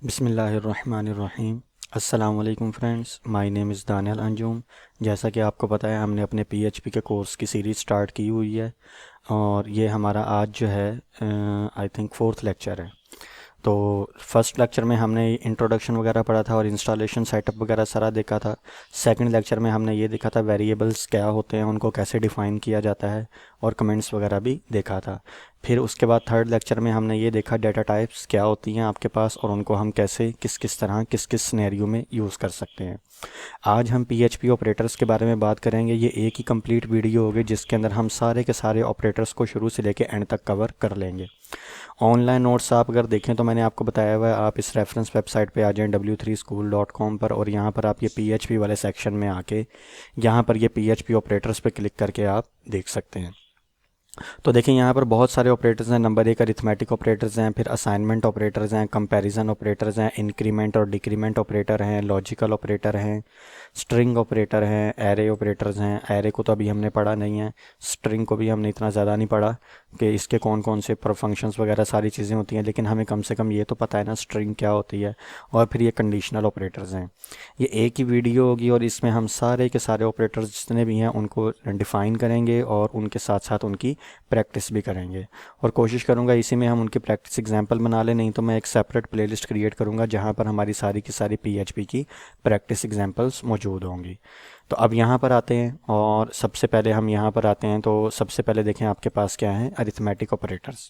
बिस्मिल्लाहिर्रहमानिर्रहीम। अस्सलाम वालेकुम friends, my name is Daniyal Anjum. जैसा कि आपको पता है, हमने अपने पीएचपी के कोर्स की सीरीज़ स्टार्ट की हुई है और ये हमारा आज जो है आई थिंक फोर्थ लेक्चर है। तो फर्स्ट लेक्चर में हमने इंट्रोडक्शन वगैरह पढ़ा था और इंस्टॉलेशन सेटअप वगैरह सारा देखा था। सेकंड लेक्चर में हमने ये देखा था वेरिएबल्स क्या होते हैं, उनको कैसे डिफ़ाइन किया जाता है, और कमेंट्स वगैरह भी देखा था। फिर उसके बाद थर्ड लेक्चर में हमने ये देखा डेटा टाइप्स क्या होती हैं आपके पास और उनको हम कैसे किस किस तरह किस किस सिनेरियो में यूज़ कर सकते हैं। आज हम पीएचपी ऑपरेटर्स के बारे में बात करेंगे। ये एक ही कंप्लीट वीडियो होगी जिसके अंदर हम सारे के सारे ऑपरेटर्स को शुरू से लेकर एंड तक कवर कर लेंगे। ऑनलाइन नोट्स आप अगर देखें तो मैंने आपको बताया हुआ है, आप इस रेफरेंस वेबसाइट पे आ जाएं w3school.com पर, और यहाँ पर आप ये पीएचपी वाले सेक्शन में आके यहाँ पर ये पीएचपी ऑपरेटर्स पे क्लिक करके आप देख सकते हैं। तो देखिए, यहाँ पर बहुत सारे ऑपरेटर्स हैं। नंबर एक अरिथमेटिक ऑपरेटर्स हैं, फिर असाइनमेंट ऑपरेटर्स हैं, कंपैरिजन ऑपरेटर्स हैं, इंक्रीमेंट और डिक्रीमेंट ऑपरेटर हैं, लॉजिकल ऑपरेटर हैं, स्ट्रिंग ऑपरेटर हैं, एरे ऑपरेटर्स हैं। एरे को तो अभी हमने पढ़ा नहीं है, स्ट्रिंग को भी हमने इतना ज़्यादा नहीं पढ़ा कि इसके कौन कौन से फंक्शंस वगैरह सारी चीज़ें होती हैं, लेकिन हमें कम से कम ये तो पता है ना स्ट्रिंग क्या होती है। और फिर ये कंडीशनल ऑपरेटर्स हैं। ये एक ही वीडियो होगी और इसमें हम सारे के सारे ऑपरेटर्स जितने भी हैं उनको डिफ़ाइन करेंगे और उनके साथ साथ उनकी प्रैक्टिस भी करेंगे। और कोशिश करूंगा इसी में हम उनकी प्रैक्टिस एग्जांपल बना लें, नहीं तो मैं एक सेपरेट प्लेलिस्ट क्रिएट करूंगा जहां पर हमारी सारी की सारी पीएचपी की प्रैक्टिस एग्जांपल्स मौजूद होंगी। तो अब यहाँ पर आते हैं और सबसे पहले हम यहाँ पर आते हैं। तो सबसे पहले देखें आपके पास क्या है, अरिथमेटिक ऑपरेटर्स।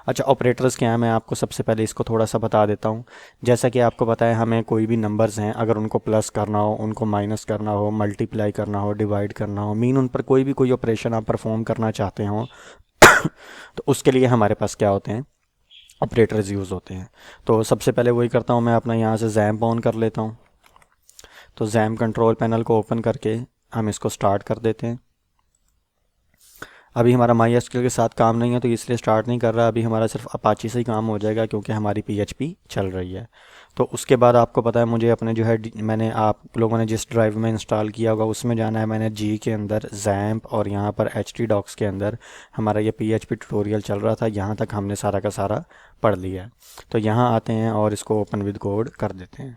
अच्छा, ऑपरेटर्स क्या है, मैं आपको सबसे पहले इसको थोड़ा सा बता देता हूँ। जैसा कि आपको पता है, हमें कोई भी नंबर्स हैं, अगर उनको प्लस करना हो, उनको माइनस करना हो, मल्टीप्लाई करना हो, डिवाइड करना हो, मीन उन पर कोई ऑपरेशन आप परफॉर्म करना चाहते हो तो उसके लिए हमारे पास क्या होते हैं, ऑपरेटर्स यूज़ होते हैं। तो सबसे पहले वही करता हूँ, मैं अपना यहाँ से जैम्प ऑन कर लेता हूँ। तो जैम्प कंट्रोल पैनल को ओपन करके हम इसको स्टार्ट कर देते हैं। अभी हमारा माई एसक्यूएल के साथ काम नहीं है तो इसलिए स्टार्ट नहीं कर रहा। अभी हमारा सिर्फ अपाची से ही काम हो जाएगा क्योंकि हमारी पीएचपी चल रही है। तो उसके बाद आपको पता है मुझे अपने जो है मैंने आप लोगों ने जिस ड्राइव में इंस्टॉल किया होगा उसमें जाना है। मैंने जी के अंदर जैम्प और यहाँ पर एच टी डॉक्स के अंदर हमारा ये पीएचपी ट्यूटोरियल चल रहा था, यहाँ तक हमने सारा का सारा पढ़ लिया है। तो यहाँ आते हैं और इसको ओपन विद कोड कर देते हैं।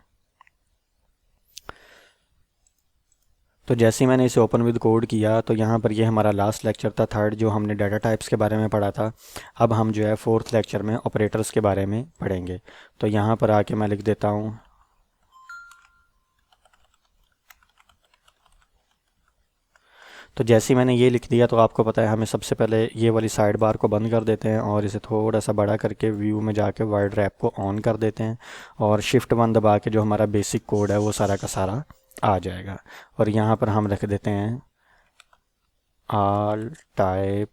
तो जैसे ही मैंने इसे ओपन विद कोड किया तो यहाँ पर ये हमारा लास्ट लेक्चर था, थर्ड, जो हमने डाटा टाइप्स के बारे में पढ़ा था। अब हम जो है फोर्थ लेक्चर में ऑपरेटर्स के बारे में पढ़ेंगे। तो यहाँ पर आके मैं लिख देता हूँ तो जैसे ही मैंने ये लिख दिया तो आपको पता है हमें सबसे पहले ये वाली साइड बार को बंद कर देते हैं और इसे थोड़ा सा बड़ा करके व्यू में जाके वाइड रैप को ऑन कर देते हैं और शिफ्ट वन दबा के जो हमारा बेसिक कोड है वो सारा का सारा आ जाएगा। और यहाँ पर हम रख देते हैं ऑल टाइप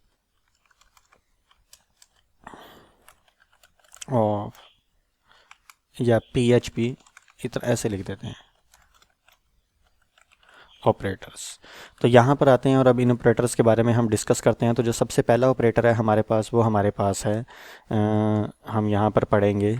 ऑफ या पीएचपी, इतना ऐसे लिख देते हैं ऑपरेटर्स। तो यहाँ पर आते हैं और अब इन ऑपरेटर्स के बारे में हम डिस्कस करते हैं। तो जो सबसे पहला ऑपरेटर है हमारे पास वो हमारे पास है हम यहाँ पर पढ़ेंगे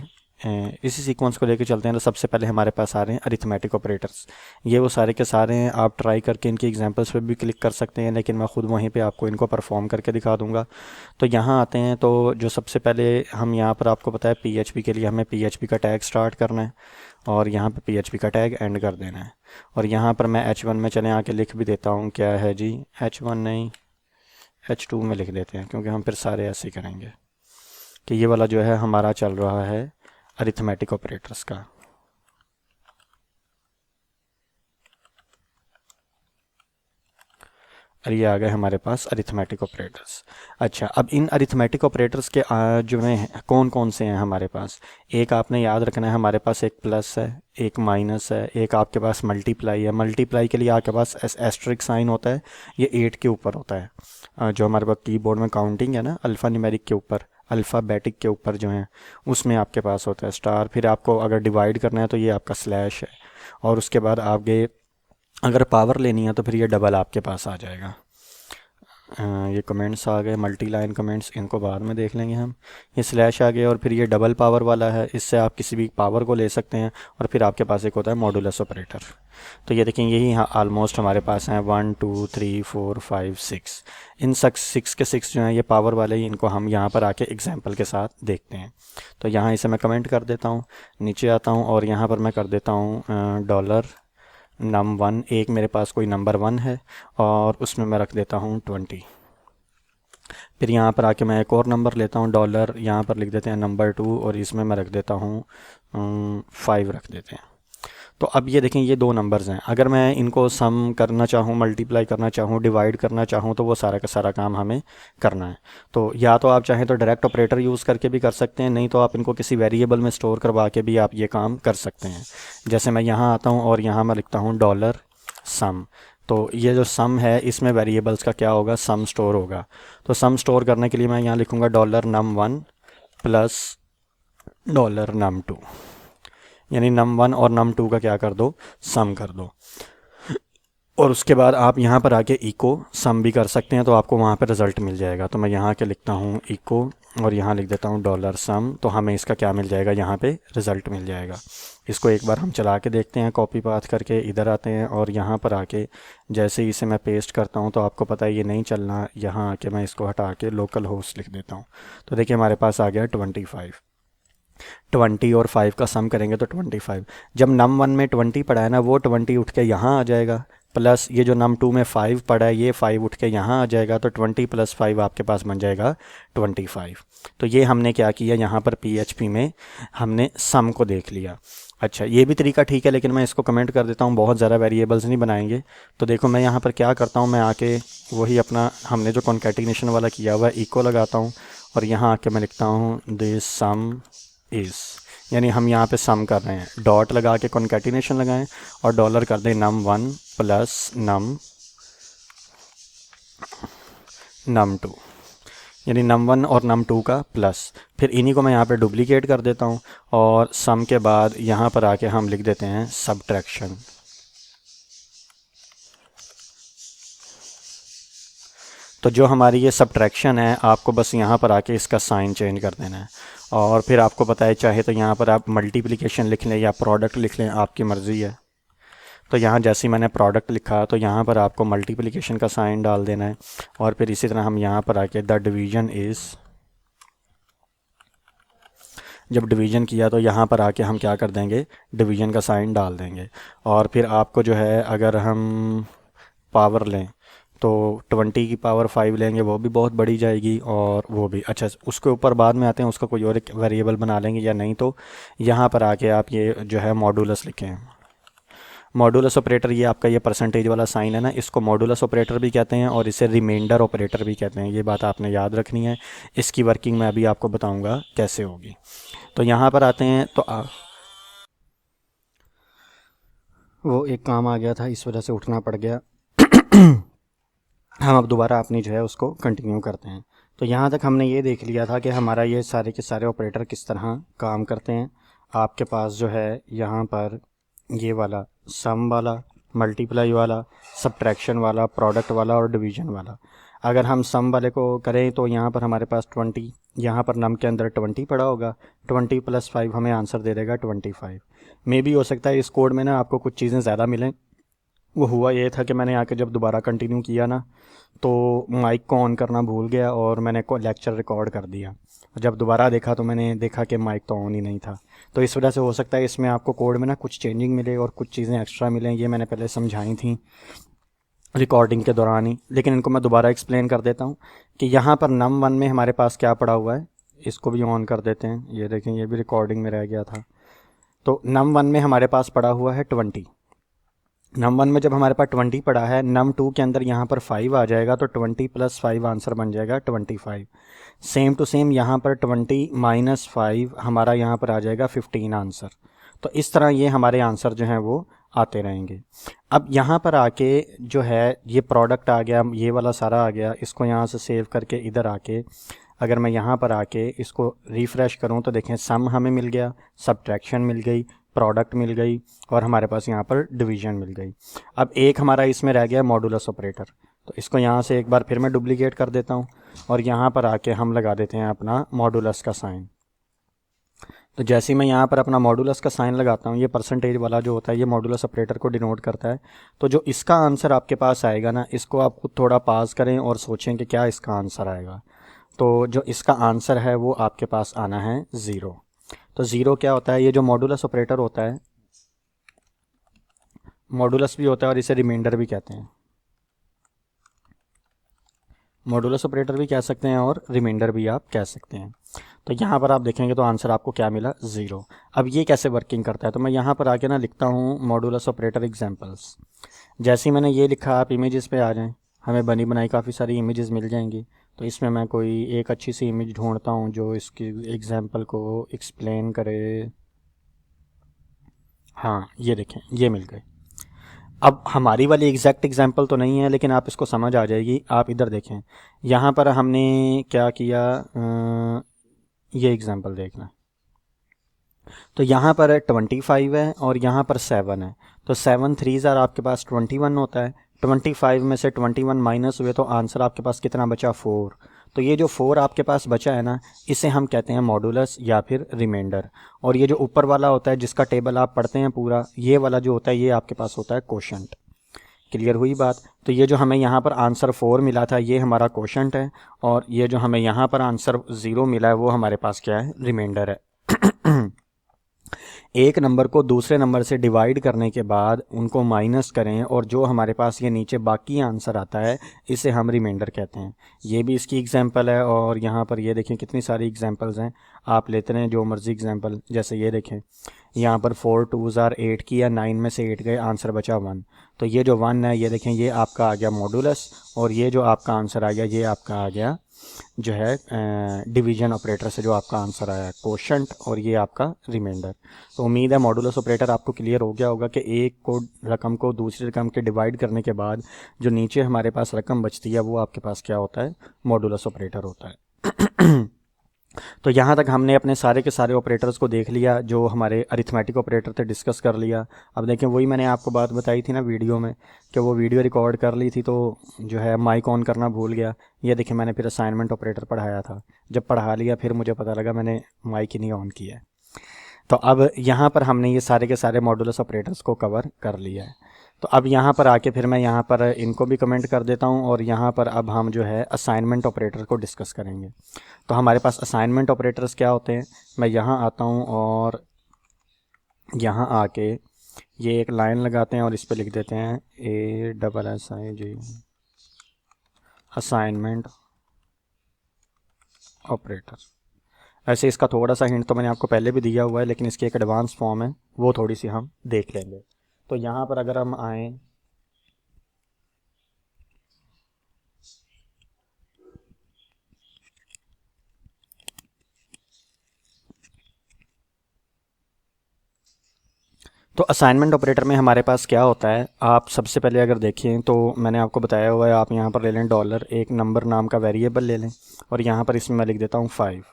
इसी सीक्वेंस को लेकर चलते हैं। तो सबसे पहले हमारे पास आ रहे हैं अरिथमेटिक ऑपरेटर्स। ये वो सारे के सारे हैं, आप ट्राई करके इनकी एग्जांपल्स पे भी क्लिक कर सकते हैं, लेकिन मैं खुद वहीं पे आपको इनको परफॉर्म करके दिखा दूंगा। तो यहाँ आते हैं। तो जो सबसे पहले हम यहाँ पर आपको पता है पीएचपी के लिए हमें पीएचपी का टैग स्टार्ट करना है और यहाँ पर पीएचपी का टैग एंड कर देना है। और यहाँ पर मैं H1 में चले आके लिख भी देता हूँ, क्या है जी, H1 नहीं H2 में लिख देते हैं क्योंकि हम फिर सारे ऐसे ही करेंगे कि ये वाला जो है हमारा चल रहा है अरिथमेटिक ऑपरेटर्स का। और ये आ गए हमारे पास अरिथमेटिक ऑपरेटर्स। अच्छा, अब इन अरिथमेटिक ऑपरेटर्स के जो हैं कौन कौन से हैं हमारे पास, एक आपने याद रखना है, हमारे पास एक प्लस है, एक माइनस है, एक आपके पास मल्टीप्लाई है। मल्टीप्लाई के लिए आपके पास एस्ट्रिक साइन होता है, ये 8 के ऊपर होता है। जो हमारे पास कीबोर्ड में काउंटिंग है ना, अल्फ़ा न्यूमेरिक के ऊपर, अल्फ़ाबेटिक के ऊपर जो है उसमें आपके पास होता है स्टार। फिर आपको अगर डिवाइड करना है तो ये आपका स्लैश है। और उसके बाद आगे अगर पावर लेनी है तो फिर ये डबल आपके पास आ जाएगा। ये कमेंट्स आ गए, मल्टी लाइन कमेंट्स, इनको बाद में देख लेंगे हम। ये स्लैश आ गया और फिर ये डबल पावर वाला है, इससे आप किसी भी पावर को ले सकते हैं। और फिर आपके पास एक होता है मॉडुलस ऑपरेटर। तो ये देखें, यही ऑलमोस्ट हमारे पास हैं 1 2 3 4 5 6। इन 6 के 6 जो हैं ये पावर वाले ही, इनको हम यहाँ पर आके एग्जाम्पल के साथ देखते हैं। तो यहाँ इसे मैं कमेंट कर देता हूँ, नीचे आता हूँ और यहाँ पर मैं कर देता हूँ डॉलर num1। एक मेरे पास कोई नंबर 1 है और उसमें मैं रख देता हूँ 20। फिर यहाँ पर आके मैं एक और नंबर लेता हूँ डॉलर, यहाँ पर लिख देते हैं नंबर 2 और इसमें मैं रख देता हूँ 5 रख देते हैं। तो अब ये देखें, ये दो नंबर्स हैं। अगर मैं इनको सम करना चाहूँ, मल्टीप्लाई करना चाहूँ, डिवाइड करना चाहूँ, तो वो सारा का सारा काम हमें करना है। तो या तो आप चाहें तो डायरेक्ट ऑपरेटर यूज़ करके भी कर सकते हैं, नहीं तो आप इनको किसी वेरिएबल में स्टोर करवा के भी आप ये काम कर सकते हैं। जैसे मैं यहाँ आता हूँ और यहाँ मैं लिखता हूँ डॉलर सम। तो ये जो सम है इसमें वेरिएबल्स का क्या होगा, सम स्टोर होगा। तो सम स्टोर करने के लिए मैं यहाँ लिखूँगा dollar num1 plus dollar num2, यानी num1 और num2 का क्या कर दो, सम कर दो। और उसके बाद आप यहाँ पर आके इको सम भी कर सकते हैं, तो आपको वहाँ पर रिज़ल्ट मिल जाएगा। तो मैं यहाँ के लिखता हूँ इको और यहाँ लिख देता हूँ डॉलर सम, तो हमें इसका क्या मिल जाएगा, यहाँ पे रिज़ल्ट मिल जाएगा। इसको एक बार हम चला के देखते हैं, कॉपी पाथ करके इधर आते हैं और यहाँ पर आके जैसे ही इसे मैं पेस्ट करता हूँ तो आपको पता है ये नहीं चलना। यहाँ आके मैं इसको हटा के लोकल होस्ट लिख देता हूँ। तो देखिए हमारे पास आ गया 25। 20 और 5 का सम करेंगे तो 25। जब num1 में 20 पड़ा है ना, वो 20 उठ के यहाँ आ जाएगा, प्लस ये जो num2 में 5 पड़ा है ये 5 उठ के यहाँ आ जाएगा, तो 20 + 5 आपके पास बन जाएगा 25। तो ये हमने क्या किया, यहाँ पर PHP में हमने सम को देख लिया। अच्छा, ये भी तरीका ठीक है, लेकिन मैं इसको कमेंट कर देता हूँ, बहुत ज़्यादा वेरिएबल्स नहीं बनाएंगे। तो देखो मैं यहाँ पर क्या करता हूँ, मैं आके वही अपना हमने जो कॉन्कैटिनेशन वाला किया हुआ है इको लगाता हूँ और यहाँ आके मैं लिखता हूँ दिस सम इज़, यानी हम यहाँ पे सम कर रहे हैं। डॉट लगा के कॉन्कैटिनेशन लगाएं और डॉलर कर दें num1 प्लस num2, यानी num1 और num2 का प्लस। फिर इन्हीं को मैं यहाँ पे डुप्लीकेट कर देता हूँ और सम के बाद यहाँ पर आके हम लिख देते हैं सब्ट्रैक्शन। तो जो हमारी ये सब्ट्रैक्शन है, आपको बस यहाँ पर आके इसका साइन चेंज कर देना है। और फिर आपको पता है, चाहे तो यहाँ पर आप मल्टीप्लिकेशन लिख लें या प्रोडक्ट लिख लें, आपकी मर्ज़ी है। तो यहाँ जैसे ही मैंने प्रोडक्ट लिखा तो यहाँ पर आपको मल्टीप्लिकेशन का साइन डाल देना है। और फिर इसी तरह हम यहाँ पर आके द डिवीज़न इज़, जब डिवीज़न किया तो यहाँ पर आके हम क्या कर देंगे, डिवीज़न का साइन डाल देंगे। और फिर आपको जो है, अगर हम पावर लें तो 20 की पावर 5 लेंगे, वो भी बहुत बड़ी जाएगी और वो भी। अच्छा, उसके ऊपर बाद में आते हैं, उसका कोई और एक वेरिएबल बना लेंगे, या नहीं तो यहाँ पर आके आप ये जो है मॉडुलस लिखें। मॉडुलस ऑपरेटर, ये आपका ये परसेंटेज वाला साइन है ना, इसको मॉडुलस ऑपरेटर भी कहते हैं और इसे रिमाइंडर ऑपरेटर भी कहते हैं। ये बात आपने याद रखनी है। इसकी वर्किंग मैं अभी आपको बताऊँगा कैसे होगी। तो यहाँ पर आते हैं, तो वो एक काम आ गया था, इस वजह से उठना पड़ गया। हम अब दोबारा अपनी जो है उसको कंटिन्यू करते हैं। तो यहाँ तक हमने ये देख लिया था कि हमारा ये सारे के सारे ऑपरेटर किस तरह काम करते हैं। आपके पास जो है यहाँ पर ये वाला सम वाला, मल्टीप्लाई वाला, सब्ट्रैक्शन वाला, प्रोडक्ट वाला और डिवीज़न वाला। अगर हम सम वाले को करें तो यहाँ पर हमारे पास 20, यहाँ पर नम के अंदर 20 पड़ा होगा, 20 + 5 हमें आंसर दे देगा 25। मे भी हो सकता है इस कोड में ना आपको कुछ चीज़ें ज़्यादा मिलें। वो हुआ ये था कि मैंने आके जब दोबारा कंटिन्यू किया ना, तो माइक को ऑन करना भूल गया और मैंने लेक्चर रिकॉर्ड कर दिया। जब दोबारा देखा तो मैंने देखा कि माइक तो ऑन ही नहीं था। तो इस वजह से हो सकता है इसमें आपको कोड में ना कुछ चेंजिंग मिले और कुछ चीज़ें एक्स्ट्रा मिलें। ये मैंने पहले समझाई थी रिकॉर्डिंग के दौरान ही, लेकिन इनको मैं दोबारा एक्सप्लेन कर देता हूँ कि यहाँ पर num1 में हमारे पास क्या पड़ा हुआ है। इसको भी ऑन कर देते हैं, ये देखें ये भी रिकॉर्डिंग में रह गया था। तो num1 में हमारे पास पड़ा हुआ है 20। num1 में जब हमारे पास 20 पड़ा है, num2 के अंदर यहाँ पर 5 आ जाएगा, तो 20 + 5 आंसर बन जाएगा 25। सेम टू सेम यहाँ पर 20 - 5 हमारा यहाँ पर आ जाएगा 15 आंसर। तो इस तरह ये हमारे आंसर जो हैं वो आते रहेंगे। अब यहाँ पर आके जो है ये प्रोडक्ट आ गया, ये वाला सारा आ गया। इसको यहाँ से सेव करके इधर आके अगर मैं यहाँ पर आके इसको रिफ़्रेश करूँ तो देखें सम हमें मिल गया, सब्ट्रैक्शन मिल गई, प्रोडक्ट मिल गई और हमारे पास यहाँ पर डिवीज़न मिल गई। अब एक हमारा इसमें रह गया मॉडुलस ऑपरेटर। तो इसको यहाँ से एक बार फिर मैं डुप्लीकेट कर देता हूँ और यहाँ पर आके हम लगा देते हैं अपना मॉडुलस का साइन। तो जैसे ही मैं यहाँ पर अपना मॉडुलस का साइन लगाता हूँ, ये परसेंटेज वाला जो होता है ये मॉडुलस ऑपरेटर को डिनोट करता है। तो जो इसका आंसर आपके पास आएगा ना, इसको आप खुद थोड़ा पास करें और सोचें कि क्या इसका आंसर आएगा। तो जो इसका आंसर है वो आपके पास आना है 0। तो 0 क्या होता है, ये जो मॉडुलस ऑपरेटर होता है, मॉडुलस भी होता है और इसे रिमाइंडर भी कहते हैं। मॉडुलस ऑपरेटर भी कह सकते हैं और रिमाइंडर भी आप कह सकते हैं। तो यहाँ पर आप देखेंगे तो आंसर आपको क्या मिला, 0। अब ये कैसे वर्किंग करता है, तो मैं यहाँ पर आके ना लिखता हूँ मॉडुलस ऑपरेटर एग्जांपल्स। जैसे ही मैंने ये लिखा, आप इमेजेस पे आ जाएं, हमें बनी बनाई काफ़ी सारी इमेजेस मिल जाएंगी। तो इसमें मैं कोई एक अच्छी सी इमेज ढूंढता हूँ जो इसकी एग्जांपल को एक्सप्लेन करे। हाँ, ये देखें, ये मिल गई। अब हमारी वाली एग्जैक्ट एग्जांपल तो नहीं है, लेकिन आप इसको समझ आ जाएगी। आप इधर देखें, यहाँ पर हमने क्या किया, ये एग्जांपल देखना। तो यहाँ पर 25 है और यहाँ पर 7 है। तो 7 3 आपके पास 21 होता है। 25 में से 21 माइनस हुए तो आंसर आपके पास कितना बचा, 4। तो ये जो 4 आपके पास बचा है ना, इसे हम कहते हैं मॉडुलस या फिर रिमाइंडर। और ये जो ऊपर वाला होता है जिसका टेबल आप पढ़ते हैं पूरा, ये वाला जो होता है ये आपके पास होता है कोशेंट। क्लियर हुई बात। तो ये जो हमें यहाँ पर आंसर 4 मिला था ये हमारा कोशेंट है, और ये जो हमें यहाँ पर आंसर 0 मिला है वो हमारे पास क्या है, रिमाइंडर है। एक नंबर को दूसरे नंबर से डिवाइड करने के बाद उनको माइनस करें और जो हमारे पास ये नीचे बाकी आंसर आता है इसे हम रिमाइंडर कहते हैं। ये भी इसकी एग्जांपल है। और यहाँ पर ये देखें कितनी सारी एग्जांपल्स हैं, आप लेते रहें जो मर्ज़ी एग्जांपल। जैसे ये देखें, यहाँ पर 4 2s 8 की या 9 में से 8 गए, आंसर बचा 1। तो ये जो 1 है ये देखें, ये आपका आ गया मॉडुलस, और ये जो आपका आंसर आ गया ये आपका आ गया जो है डिवीजन ऑपरेटर से जो आपका आंसर आया कोशेंट, और ये आपका रिमाइंडर। तो उम्मीद है मॉडुलस ऑपरेटर आपको क्लियर हो गया होगा कि एक को रकम को दूसरी रकम के डिवाइड करने के बाद जो नीचे हमारे पास रकम बचती है वो आपके पास क्या होता है, मॉडुलस ऑपरेटर होता है। तो यहाँ तक हमने अपने सारे के सारे ऑपरेटर्स को देख लिया जो हमारे अरिथमेटिक ऑपरेटर थे, डिस्कस कर लिया। अब देखें, वही मैंने आपको बात बताई थी ना वीडियो में कि वो वीडियो रिकॉर्ड कर ली थी तो जो है माइक ऑन करना भूल गया। ये देखिए, मैंने फिर असाइनमेंट ऑपरेटर पढ़ाया था, जब पढ़ा लिया फिर मुझे पता लगा मैंने माइक ही नहीं ऑन किया है। तो अब यहाँ पर हमने ये सारे के सारे मॉडुलस ऑपरेटर्स को कवर कर लिया है। तो अब यहाँ पर आके फिर मैं यहाँ पर इनको भी कमेंट कर देता हूँ, और यहाँ पर अब हम जो है असाइनमेंट ऑपरेटर को डिस्कस करेंगे। तो हमारे पास असाइनमेंट ऑपरेटर्स क्या होते हैं, मैं यहाँ आता हूँ और यहाँ आके ये एक लाइन लगाते हैं और इस पर लिख देते हैं ASSIG असाइनमेंट ऑपरेटर। ऐसे इसका थोड़ा सा हिंट तो मैंने आपको पहले भी दिया हुआ है, लेकिन इसकी एक एडवांस फॉर्म है, वो थोड़ी सी हम देख लेंगे। तो यहाँ पर अगर हम आए, तो असाइनमेंट ऑपरेटर में हमारे पास क्या होता है, आप सबसे पहले अगर देखें तो मैंने आपको बताया हुआ है, आप यहाँ पर ले लें डॉलर, एक नंबर नाम का वेरिएबल ले लें, और यहाँ पर इसमें मैं लिख देता हूँ 5।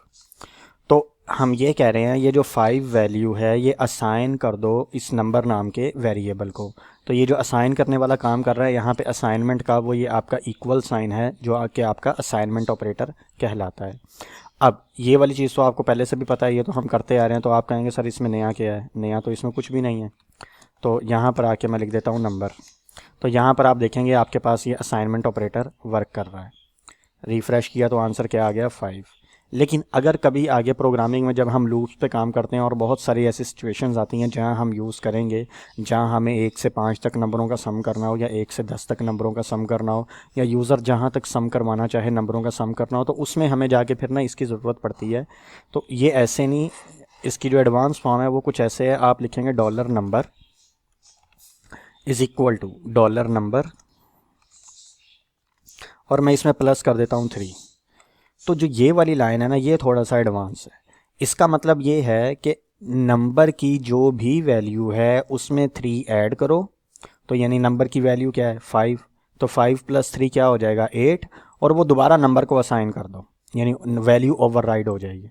तो हम ये कह रहे हैं ये जो 5 वैल्यू है ये असाइन कर दो इस नंबर नाम के वेरिएबल को। तो ये जो असाइन करने वाला काम कर रहा है यहाँ पे असाइनमेंट का, वो ये आपका इक्वल साइन है जो कि आपका असाइनमेंट ऑपरेटर कहलाता है। अब ये वाली चीज़ तो आपको पहले से भी पता है, ये तो हम करते आ रहे हैं। तो आप कहेंगे सर इसमें नया क्या है, नया तो इसमें कुछ भी नहीं है। तो यहाँ पर आके मैं लिख देता हूँ नंबर। तो यहाँ पर आप देखेंगे आपके पास ये असाइनमेंट ऑपरेटर वर्क कर रहा है। रिफ़्रेश किया तो आंसर क्या आ गया, 5। लेकिन अगर कभी आगे प्रोग्रामिंग में जब हम लूप्स पे काम करते हैं और बहुत सारी ऐसी सिचुएशंस आती हैं जहां हम यूज़ करेंगे, जहां हमें 1 से 5 तक नंबरों का सम करना हो, या 1 से 10 तक नंबरों का सम करना हो, या यूज़र जहां तक सम करवाना चाहे नंबरों का सम करना हो, तो उसमें हमें जाके फिर ना इसकी ज़रूरत पड़ती है। तो ये ऐसे नहीं, इसकी जो एडवांस फॉर्म है वो कुछ ऐसे है, आप लिखेंगे dollar number is equal to dollar number, और मैं इसमें प्लस कर देता हूँ 3। तो जो ये वाली लाइन है ना, ये थोड़ा सा एडवांस है। इसका मतलब ये है कि नंबर की जो भी वैल्यू है उसमें 3 ऐड करो। तो यानी नंबर की वैल्यू क्या है, 5। तो 5 + 3 क्या हो जाएगा, 8, और वो दोबारा नंबर को असाइन कर दो, यानी वैल्यू ओवरराइड हो जाएगी।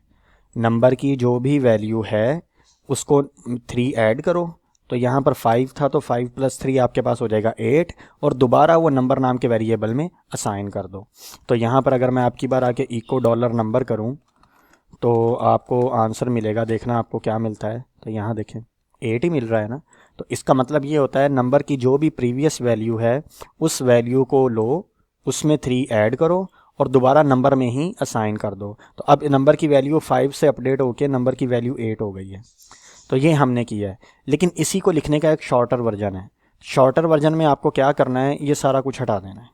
नंबर की जो भी वैल्यू है उसको 3 ऐड करो, तो यहाँ पर 5 था तो 5 + 3 आपके पास हो जाएगा 8 और दोबारा वो नंबर नाम के वेरिएबल में असाइन कर दो। तो यहाँ पर अगर मैं आपकी बार आके इको डॉलर नंबर करूँ तो आपको आंसर मिलेगा, देखना आपको क्या मिलता है। तो यहाँ देखें 8 ही मिल रहा है ना। तो इसका मतलब ये होता है नंबर की जो भी प्रीवियस वैल्यू है उस वैल्यू को लो, उसमें 3 ऐड करो और दोबारा नंबर में ही असाइन कर दो। तो अब नंबर की वैल्यू 5 से अपडेट होके नंबर की वैल्यू 8 हो गई है। तो ये हमने किया है, लेकिन इसी को लिखने का एक शॉर्टर वर्जन है। शॉर्टर वर्जन में आपको क्या करना है, ये सारा कुछ हटा देना है।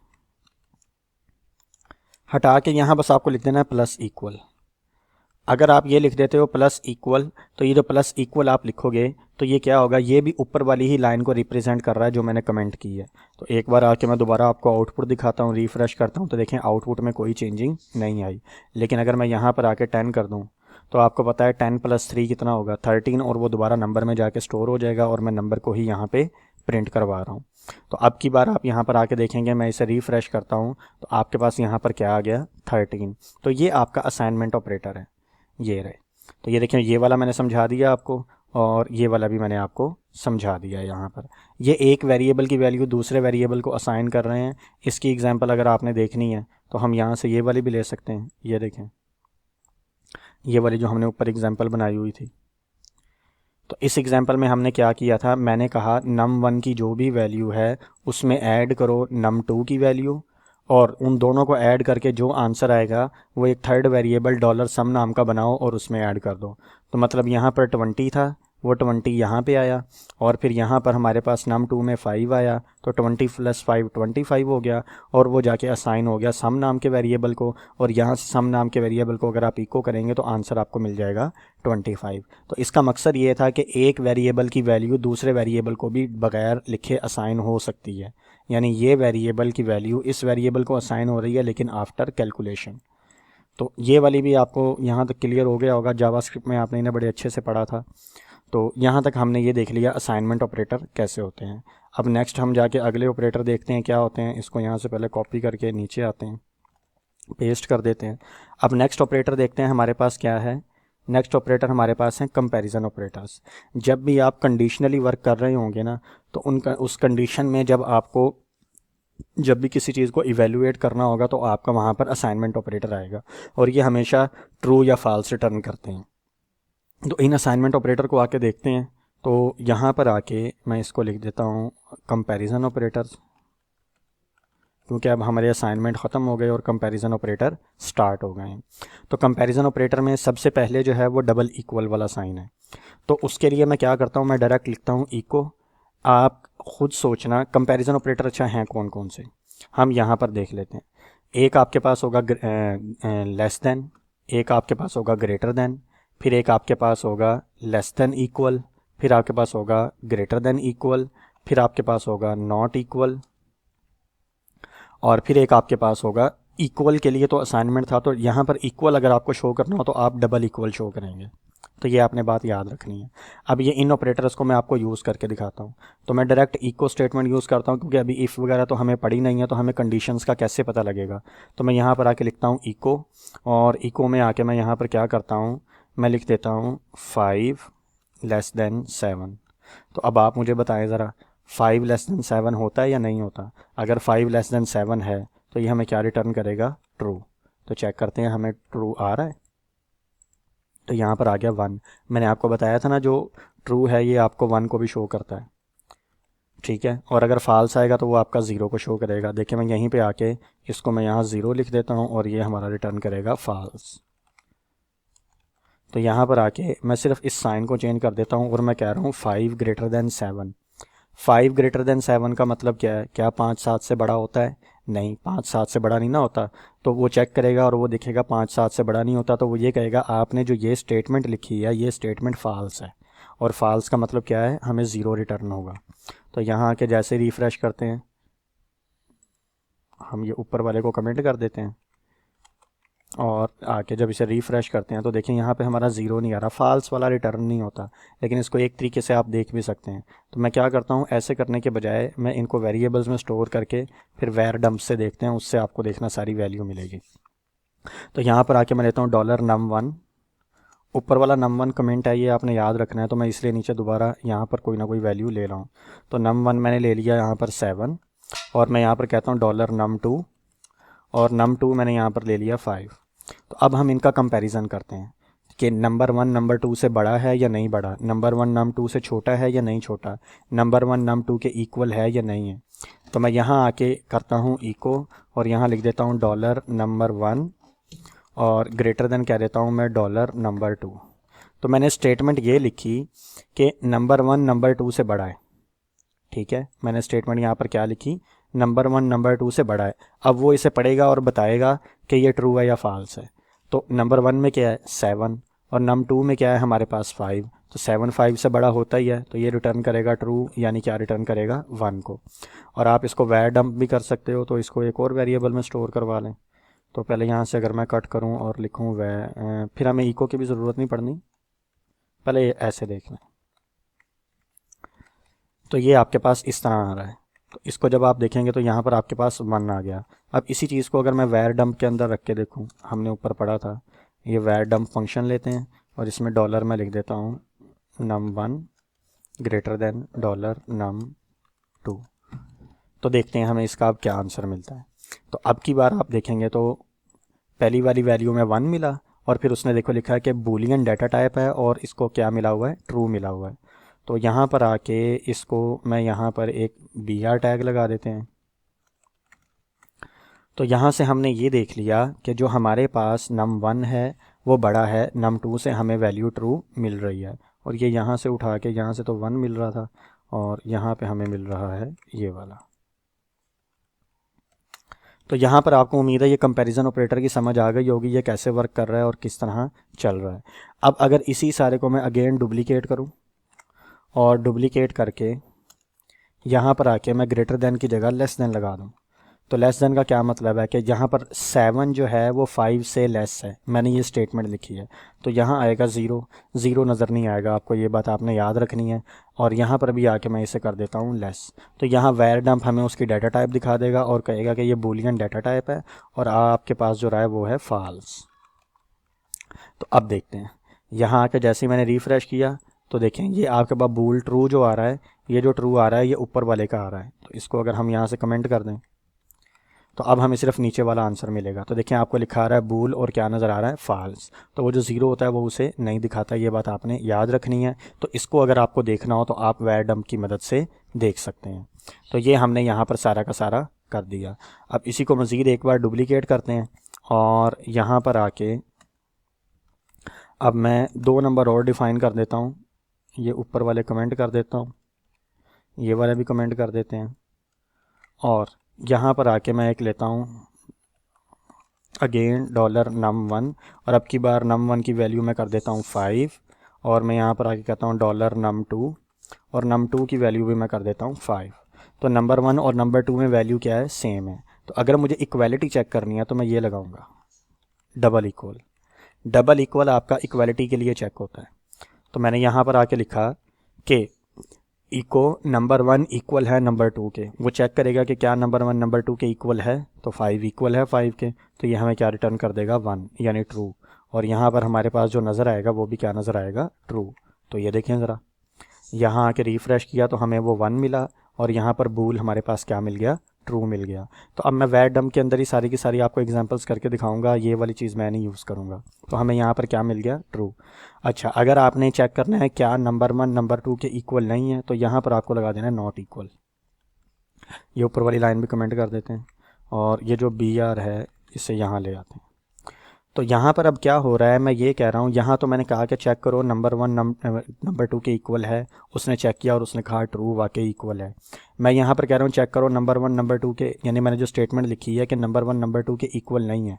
हटा के यहाँ बस आपको लिख देना है प्लस इक्वल। अगर आप ये लिख देते हो प्लस इक्वल, तो ये जो प्लस इक्वल आप लिखोगे तो ये क्या होगा, ये भी ऊपर वाली ही लाइन को रिप्रेजेंट कर रहा है जो मैंने कमेंट की है। तो एक बार आके मैं दोबारा आपको आउटपुट दिखाता हूँ, रिफ़्रेश करता हूँ, तो देखें आउटपुट में कोई चेंजिंग नहीं आई। लेकिन अगर मैं यहाँ पर आके 10 कर दूँ तो आपको पता है 10 + 3 कितना होगा, 13, और वो दोबारा नंबर में जाके स्टोर हो जाएगा और मैं नंबर को ही यहाँ पे प्रिंट करवा रहा हूँ। तो अब की बार आप यहाँ पर आके देखेंगे, मैं इसे रिफ़्रेश करता हूँ तो आपके पास यहाँ पर क्या आ गया, 13। तो ये आपका असाइनमेंट ऑपरेटर है, ये रहे। तो ये देखें, ये वाला मैंने समझा दिया आपको और ये वाला भी मैंने आपको समझा दिया है। यहाँ पर ये एक वेरिएबल की वैल्यू दूसरे वेरिएबल को असाइन कर रहे हैं। इसकी एग्जांपल अगर आपने देखनी है तो हम यहाँ से ये वाली भी ले सकते हैं। ये देखें, ये वाली जो हमने ऊपर एग्जांपल बनाई हुई थी। तो इस एग्जांपल में हमने क्या किया था, मैंने कहा num1 की जो भी वैल्यू है उसमें ऐड करो num2 की वैल्यू, और उन दोनों को ऐड करके जो आंसर आएगा वो एक थर्ड वेरिएबल $sum नाम का बनाओ और उसमें ऐड कर दो। तो मतलब यहाँ पर 20 था, वो 20 यहाँ पे आया, और फिर यहाँ पर हमारे पास num2 में 5 आया, तो 20 + 5 25 हो गया, और वो जाके असाइन हो गया सम नाम के वेरिएबल को। और यहाँ से सम नाम के वेरिएबल को अगर आप इको करेंगे तो आंसर आपको मिल जाएगा 25। तो इसका मकसद ये था कि एक वेरिएबल की वैल्यू दूसरे वेरिएबल को भी बगैर लिखे असाइन हो सकती है, यानी ये वेरिएबल की वैल्यू इस वेरिएबल को असाइन हो रही है लेकिन आफ्टर कैलकुलेशन। तो ये वाली भी आपको यहाँ तक क्लियर हो गया होगा, जावास्क्रिप्ट में आपने इन्हें बड़े अच्छे से पढ़ा था। तो यहाँ तक हमने ये देख लिया असाइनमेंट ऑपरेटर कैसे होते हैं। अब नेक्स्ट हम जाके अगले ऑपरेटर देखते हैं क्या होते हैं। इसको यहाँ से पहले कॉपी करके नीचे आते हैं, पेस्ट कर देते हैं। अब नेक्स्ट ऑपरेटर देखते हैं हमारे पास क्या है। नेक्स्ट ऑपरेटर हमारे पास हैं कंपैरिजन ऑपरेटर्स। जब भी आप कंडीशनली वर्क कर रहे होंगे ना, तो उस कंडीशन में जब भी किसी चीज़ को इवेलुएट करना होगा तो आपका वहाँ पर असाइनमेंट ऑपरेटर आएगा, और ये हमेशा ट्रू या फॉल्स रिटर्न करते हैं। तो इन असाइनमेंट ऑपरेटर को आके देखते हैं। तो यहाँ पर आके मैं इसको लिख देता हूँ कंपैरिजन ऑपरेटर्स, क्योंकि अब हमारे असाइनमेंट ख़त्म हो गए और कंपैरिजन ऑपरेटर स्टार्ट हो गए हैं। तो कंपैरिजन ऑपरेटर में सबसे पहले जो है वो डबल इक्वल वाला साइन है। तो उसके लिए मैं क्या करता हूँ, मैं डायरेक्ट लिखता हूँ इको। आप खुद सोचना कंपैरिजन ऑपरेटर अच्छा हैं कौन कौन से, हम यहाँ पर देख लेते हैं। एक आपके पास होगा लेस देन, एक आपके पास होगा ग्रेटर देन, फिर एक आपके पास होगा लेस देन इक्वल, फिर आपके पास होगा ग्रेटर देन इक्वल, फिर आपके पास होगा नॉट इक्वल, और फिर एक आपके पास होगा इक्वल। के लिए तो असाइनमेंट था, तो यहाँ पर इक्वल अगर आपको शो करना हो तो आप डबल इक्वल शो करेंगे। तो ये आपने बात याद रखनी है। अब ये इन ऑपरेटर्स को मैं आपको यूज़ करके दिखाता हूँ। तो मैं डायरेक्ट इको स्टेटमेंट यूज़ करता हूँ, क्योंकि अभी इफ़ वगैरह तो हमें पड़ी नहीं है, तो हमें कंडीशंस का कैसे पता लगेगा। तो मैं यहाँ पर आके लिखता हूँ इको, और इको में आके मैं यहाँ पर क्या करता हूँ, मैं लिख देता हूँ 5 < 7। तो अब आप मुझे बताएं ज़रा, 5 < 7 होता है या नहीं होता। अगर 5 < 7 है तो ये हमें क्या रिटर्न करेगा, ट्रू। तो चेक करते हैं हमें ट्रू आ रहा है। तो यहाँ पर आ गया 1। मैंने आपको बताया था ना, जो ट्रू है ये आपको 1 को भी शो करता है, ठीक है। और अगर फॉल्स आएगा तो वो आपका 0 को शो करेगा। देखिए मैं यहीं पे आके इसको मैं यहाँ 0 लिख देता हूँ और ये हमारा रिटर्न करेगा फॉल्स। तो यहाँ पर आके मैं सिर्फ इस साइन को चेंज कर देता हूँ और मैं कह रहा हूँ 5 < 7। 5 < 7 का मतलब क्या है, क्या 5 7 से बड़ा होता है? नहीं, 5 7 से बड़ा नहीं ना होता। तो वो चेक करेगा और वो दिखेगा 5 7 से बड़ा नहीं होता, तो वो ये कहेगा आपने जो ये स्टेटमेंट लिखी है ये स्टेटमेंट फॉल्स है। और फॉल्स का मतलब क्या है, हमें 0 रिटर्न होगा। तो यहाँ आके जैसे रिफ़्रेश करते हैं, हम ये ऊपर वाले को कमेंट कर देते हैं और आके जब इसे रिफ़्रेश करते हैं तो देखें यहाँ पे हमारा 0 नहीं आ रहा, फॉल्स वाला रिटर्न नहीं होता। लेकिन इसको एक तरीके से आप देख भी सकते हैं। तो मैं क्या करता हूँ, ऐसे करने के बजाय मैं इनको वेरिएबल्स में स्टोर करके फिर वेर डम्प से देखते हैं, उससे आपको देखना सारी वैल्यू मिलेगी। तो यहाँ पर आके मैं लेता हूँ $num1 ऊपर वाला num1 कमेंट है, ये आपने याद रखना है, तो मैं इसलिए नीचे दोबारा यहाँ पर कोई ना कोई वैल्यू ले रहा हूँ। तो num1 मैंने ले लिया यहाँ पर 7, और मैं यहाँ पर कहता हूँ $num2, और num2 मैंने यहाँ पर ले लिया 5। तो अब हम इनका कंपैरिजन करते हैं कि नंबर 1 नंबर 2 से बड़ा है या नहीं बड़ा, नंबर 1 नंबर 2 से छोटा है या नहीं छोटा, नंबर 1 नंबर 2 के इक्वल है या नहीं है। तो मैं यहाँ आके करता हूँ इको, और यहाँ लिख देता हूँ $num1, और ग्रेटर देन कह देता हूँ मैं $num2। तो मैंने स्टेटमेंट ये लिखी कि नंबर 1 नंबर 2 से बड़ा है। ठीक है, मैंने स्टेटमेंट यहाँ पर क्या लिखी, नंबर 1 नंबर 2 से बड़ा है। अब वो इसे पढ़ेगा और बताएगा कि ये ट्रू है या फॉल्स है। तो नंबर 1 में क्या है 7, और नंबर 2 में क्या है हमारे पास 5, तो 7 5 से बड़ा होता ही है, तो ये रिटर्न करेगा ट्रू, यानी क्या रिटर्न करेगा 1 को। और आप इसको वैर डंप भी कर सकते हो, तो इसको एक और वेरिएबल में स्टोर करवा लें। तो पहले यहाँ से अगर मैं कट करूँ और लिखूँ फिर हमें इको की भी ज़रूरत नहीं पड़नी, पहले ऐसे देख लें। तो ये आपके पास इस तरह आ रहा है। तो इसको जब आप देखेंगे तो यहाँ पर आपके पास 1 आ गया। अब इसी चीज़ को अगर मैं वैर डंप के अंदर रख के देखूँ, हमने ऊपर पढ़ा था, ये वैर डंप फंक्शन लेते हैं और इसमें डॉलर में लिख देता हूँ num1 ग्रेटर देन $num2। तो देखते हैं हमें इसका अब क्या आंसर मिलता है। तो अब की बार आप देखेंगे तो पहली वाली वैल्यू में 1 मिला, और फिर उसने देखो लिखा है कि बूलियन डाटा टाइप है और इसको क्या मिला हुआ है, ट्रू मिला हुआ है। तो यहाँ पर आके इसको मैं यहाँ पर एक br टैग लगा देते हैं। तो यहाँ से हमने ये देख लिया कि जो हमारे पास num1 है वो बड़ा है num2 से, हमें वैल्यू ट्रू मिल रही है। और ये यहाँ से उठा के, यहाँ से तो 1 मिल रहा था और यहाँ पे हमें मिल रहा है ये वाला। तो यहाँ पर आपको उम्मीद है ये कंपैरिजन ऑपरेटर की समझ आ गई होगी, ये कैसे वर्क कर रहा है और किस तरह चल रहा है। अब अगर इसी सारे को मैं अगेन डुप्लीकेट करूँ और डुप्लीकेट करके यहाँ पर आके मैं ग्रेटर देन की जगह लेस देन लगा दूँ, तो लेस देन का क्या मतलब है कि यहाँ पर 7 जो है वो 5 से लेस है, मैंने ये स्टेटमेंट लिखी है। तो यहाँ आएगा 0, 0 नज़र नहीं आएगा आपको, ये बात आपने याद रखनी है। और यहाँ पर भी आके मैं इसे कर देता हूँ लेस। तो यहाँ वैर डंप हमें उसकी डाटा टाइप दिखा देगा और कहेगा कि ये बूलियन डाटा टाइप है और आपके पास जो रहा है वो है फॉल्स। तो अब देखते हैं, यहाँ आके जैसे ही मैंने रिफ़्रेश किया तो देखें ये आपके पास बूल ट्रू जो आ रहा है, ये जो ट्रू आ रहा है ये ऊपर वाले का आ रहा है। तो इसको अगर हम यहाँ से कमेंट कर दें तो अब हमें सिर्फ नीचे वाला आंसर मिलेगा। तो देखें आपको लिखा आ रहा है बूल और क्या नज़र आ रहा है फॉल्स। तो वो जो 0 होता है वो उसे नहीं दिखाता, ये बात आपने याद रखनी है। तो इसको अगर आपको देखना हो तो आप वैर डंप की मदद से देख सकते हैं। तो ये हमने यहाँ पर सारा का सारा कर दिया। अब इसी को मज़ीद एक बार डुप्लीकेट करते हैं और यहाँ पर आके अब मैं 2 नंबर और डिफ़ाइन कर देता हूँ। ये ऊपर वाले कमेंट कर देता हूँ, ये वाले भी कमेंट कर देते हैं, और यहाँ पर आके मैं एक लेता हूँ अगेन $num1, और अब की बार num1 की वैल्यू मैं कर देता हूँ 5, और मैं यहाँ पर आके कहता हूँ $num2, और num2 की वैल्यू भी मैं कर देता हूँ 5। तो नंबर 1 और नंबर 2 में वैल्यू क्या है, सेम है। तो अगर मुझे इक्वालिटी चेक करनी है तो मैं ये लगाऊंगा डबल इक्वल। डबल इक्वल आपका इक्वालिटी के लिए चेक होता है। तो मैंने यहाँ पर आके लिखा कि इको नंबर 1 इक्वल है नंबर 2 के, वो चेक करेगा कि क्या नंबर 1 नंबर 2 के इक्वल है, तो 5 इक्वल है 5 के, तो ये हमें क्या रिटर्न कर देगा 1, यानी ट्रू। और यहाँ पर हमारे पास जो नज़र आएगा वो भी क्या नज़र आएगा, ट्रू। तो ये देखें ज़रा, यहाँ आके रिफ़्रेश किया तो हमें वो 1 मिला, और यहाँ पर बूल हमारे पास क्या मिल गया, ट्रू मिल गया। तो अब मैं वैर डंप के अंदर ही सारी की सारी आपको एग्जांपल्स करके दिखाऊंगा, ये वाली चीज़ मैं नहीं यूज़ करूँगा। तो हमें यहाँ पर क्या मिल गया, ट्रू। अच्छा, अगर आपने चेक करना है क्या नंबर 1 नंबर 2 के इक्वल नहीं है, तो यहाँ पर आपको लगा देना है नॉट इक्वल। ये ऊपर वाली लाइन भी कमेंट कर देते हैं, और ये जो BR है इसे यहाँ ले आते हैं। तो यहाँ पर अब क्या हो रहा है, मैं ये कह रहा हूँ, यहाँ तो मैंने कहा कि चेक करो नंबर 1 नंबर 2 के इक्वल है, उसने चेक किया और उसने कहा ट्रू, वाकई इक्वल है। मैं यहाँ पर कह रहा हूँ चेक करो नंबर 1 नंबर 2 के, यानी मैंने जो स्टेटमेंट लिखी है कि नंबर 1 नंबर 2 के इक्वल नहीं है,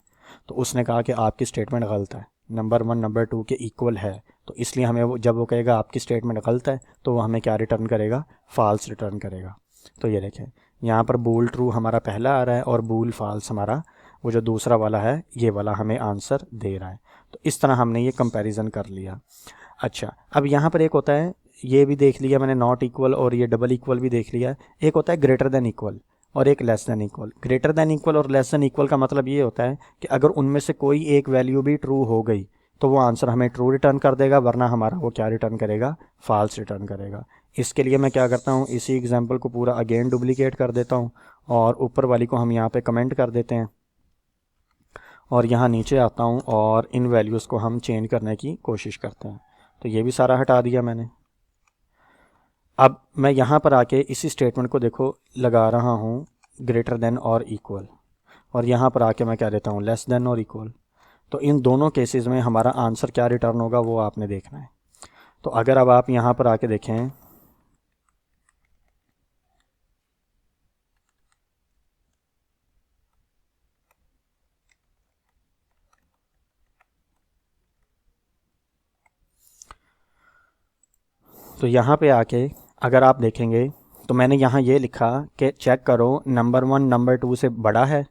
तो उसने कहा कि आपकी स्टेटमेंट गलत है, नंबर 1 नंबर 2 के इक्वल है। तो इसलिए हमें जब वो कहेगा आपकी स्टेटमेंट गलत है, तो वो हमें क्या रिटर्न करेगा, फॉल्स रिटर्न करेगा। तो ये देखें यहाँ पर बूल ट्रू हमारा पहला आ रहा है और बूल फॉल्स हमारा वो जो दूसरा वाला है ये वाला हमें आंसर दे रहा है। तो इस तरह हमने ये कंपैरिजन कर लिया। अच्छा, अब यहाँ पर एक होता है, ये भी देख लिया मैंने नॉट इक्वल, और ये डबल इक्वल भी देख लिया। एक होता है ग्रेटर देन इक्वल और एक less than equal. Greater than equal और लेस देन इक्वल का मतलब ये होता है कि अगर उनमें से कोई एक वैल्यू भी ट्रू हो गई, तो वो आंसर हमें ट्रू रिटर्न कर देगा, वरना हमारा वो क्या रिटर्न करेगा, फॉल्स रिटर्न करेगा। इसके लिए मैं क्या करता हूँ, इसी एग्जांपल को पूरा अगेन डुप्लीकेट कर देता हूँ और ऊपर वाली को हम यहाँ पे कमेंट कर देते हैं और यहाँ नीचे आता हूँ और इन वैल्यूज़ को हम चेंज करने की कोशिश करते हैं। तो ये भी सारा हटा दिया मैंने। अब मैं यहाँ पर आके इसी स्टेटमेंट को देखो लगा रहा हूँ ग्रेटर देन और इक्वल, और यहाँ पर आके मैं क्या देता हूँ, लेस देन और इक्वल। तो इन दोनों केसेस में हमारा आंसर क्या रिटर्न होगा वो आपने देखना है। तो अगर अब आप यहाँ पर आके देखें, तो यहाँ पे आके अगर आप देखेंगे तो मैंने यहाँ ये लिखा कि चेक करो नंबर 1 नंबर 2 से बड़ा है,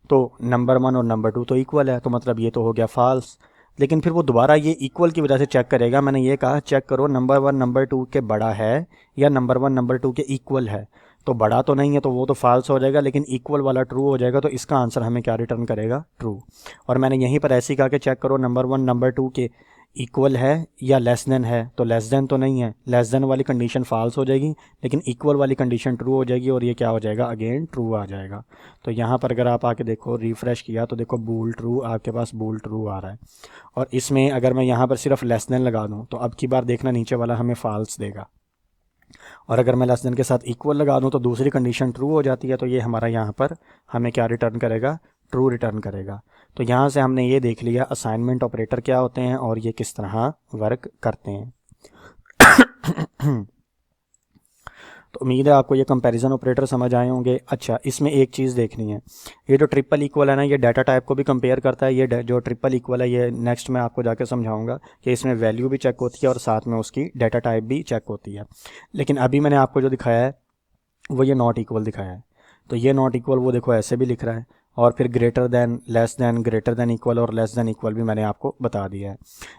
तो नंबर 1 और नंबर 2 तो इक्वल है, तो मतलब ये तो हो गया फॉल्स। लेकिन फिर वो दोबारा ये इक्वल की वजह से चेक करेगा। मैंने ये कहा चेक करो नंबर 1 नंबर 2 के बड़ा है या नंबर 1 नंबर 2 के इक्वल है, तो बड़ा तो नहीं है तो वो तो फॉल्स हो जाएगा, लेकिन इक्वल वाला ट्रू हो जाएगा, तो इसका आंसर हमें क्या रिटर्न करेगा, ट्रू। और मैंने यहीं पर ऐसे ही कहा कि चेक करो नंबर 1 नंबर 2 के इक्वल है या लेस देन है, तो लेस देन तो नहीं है, लेस देन वाली कंडीशन फॉल्स हो जाएगी, लेकिन इक्वल वाली कंडीशन ट्रू हो जाएगी और ये क्या हो जाएगा, अगेन ट्रू आ जाएगा। तो यहाँ पर अगर आप आके देखो, रिफ़्रेश किया तो देखो बूल ट्रू, आपके पास बूल ट्रू आ रहा है। और इसमें अगर मैं यहाँ पर सिर्फ लेस देन लगा दूँ तो अब की बार देखना नीचे वाला हमें फॉल्स देगा, और अगर मैं लेस देन के साथ इक्वल लगा दूँ तो दूसरी कंडीशन ट्रू हो जाती है, तो ये हमारा यहाँ पर हमें क्या रिटर्न करेगा, ट्रू रिटर्न करेगा। तो यहाँ से हमने ये देख लिया असाइनमेंट ऑपरेटर क्या होते हैं और ये किस तरह वर्क करते हैं। तो उम्मीद है आपको ये कंपैरिजन ऑपरेटर समझ आए होंगे। अच्छा, इसमें एक चीज़ देखनी है, ये जो ट्रिपल इक्वल है ना, ये डाटा टाइप को भी कंपेयर करता है। ये जो ट्रिपल इक्वल है ये नेक्स्ट मैं आपको जाके समझाऊंगा कि इसमें वैल्यू भी चेक होती है और साथ में उसकी डाटा टाइप भी चेक होती है। लेकिन अभी मैंने आपको जो दिखाया है वो ये नॉट इक्वल दिखाया है। तो ये नॉट इक्वल वो देखो ऐसे भी लिख रहा है, और फिर greater than greater than equal और लेस देन इक्वल भी मैंने आपको बता दिया है।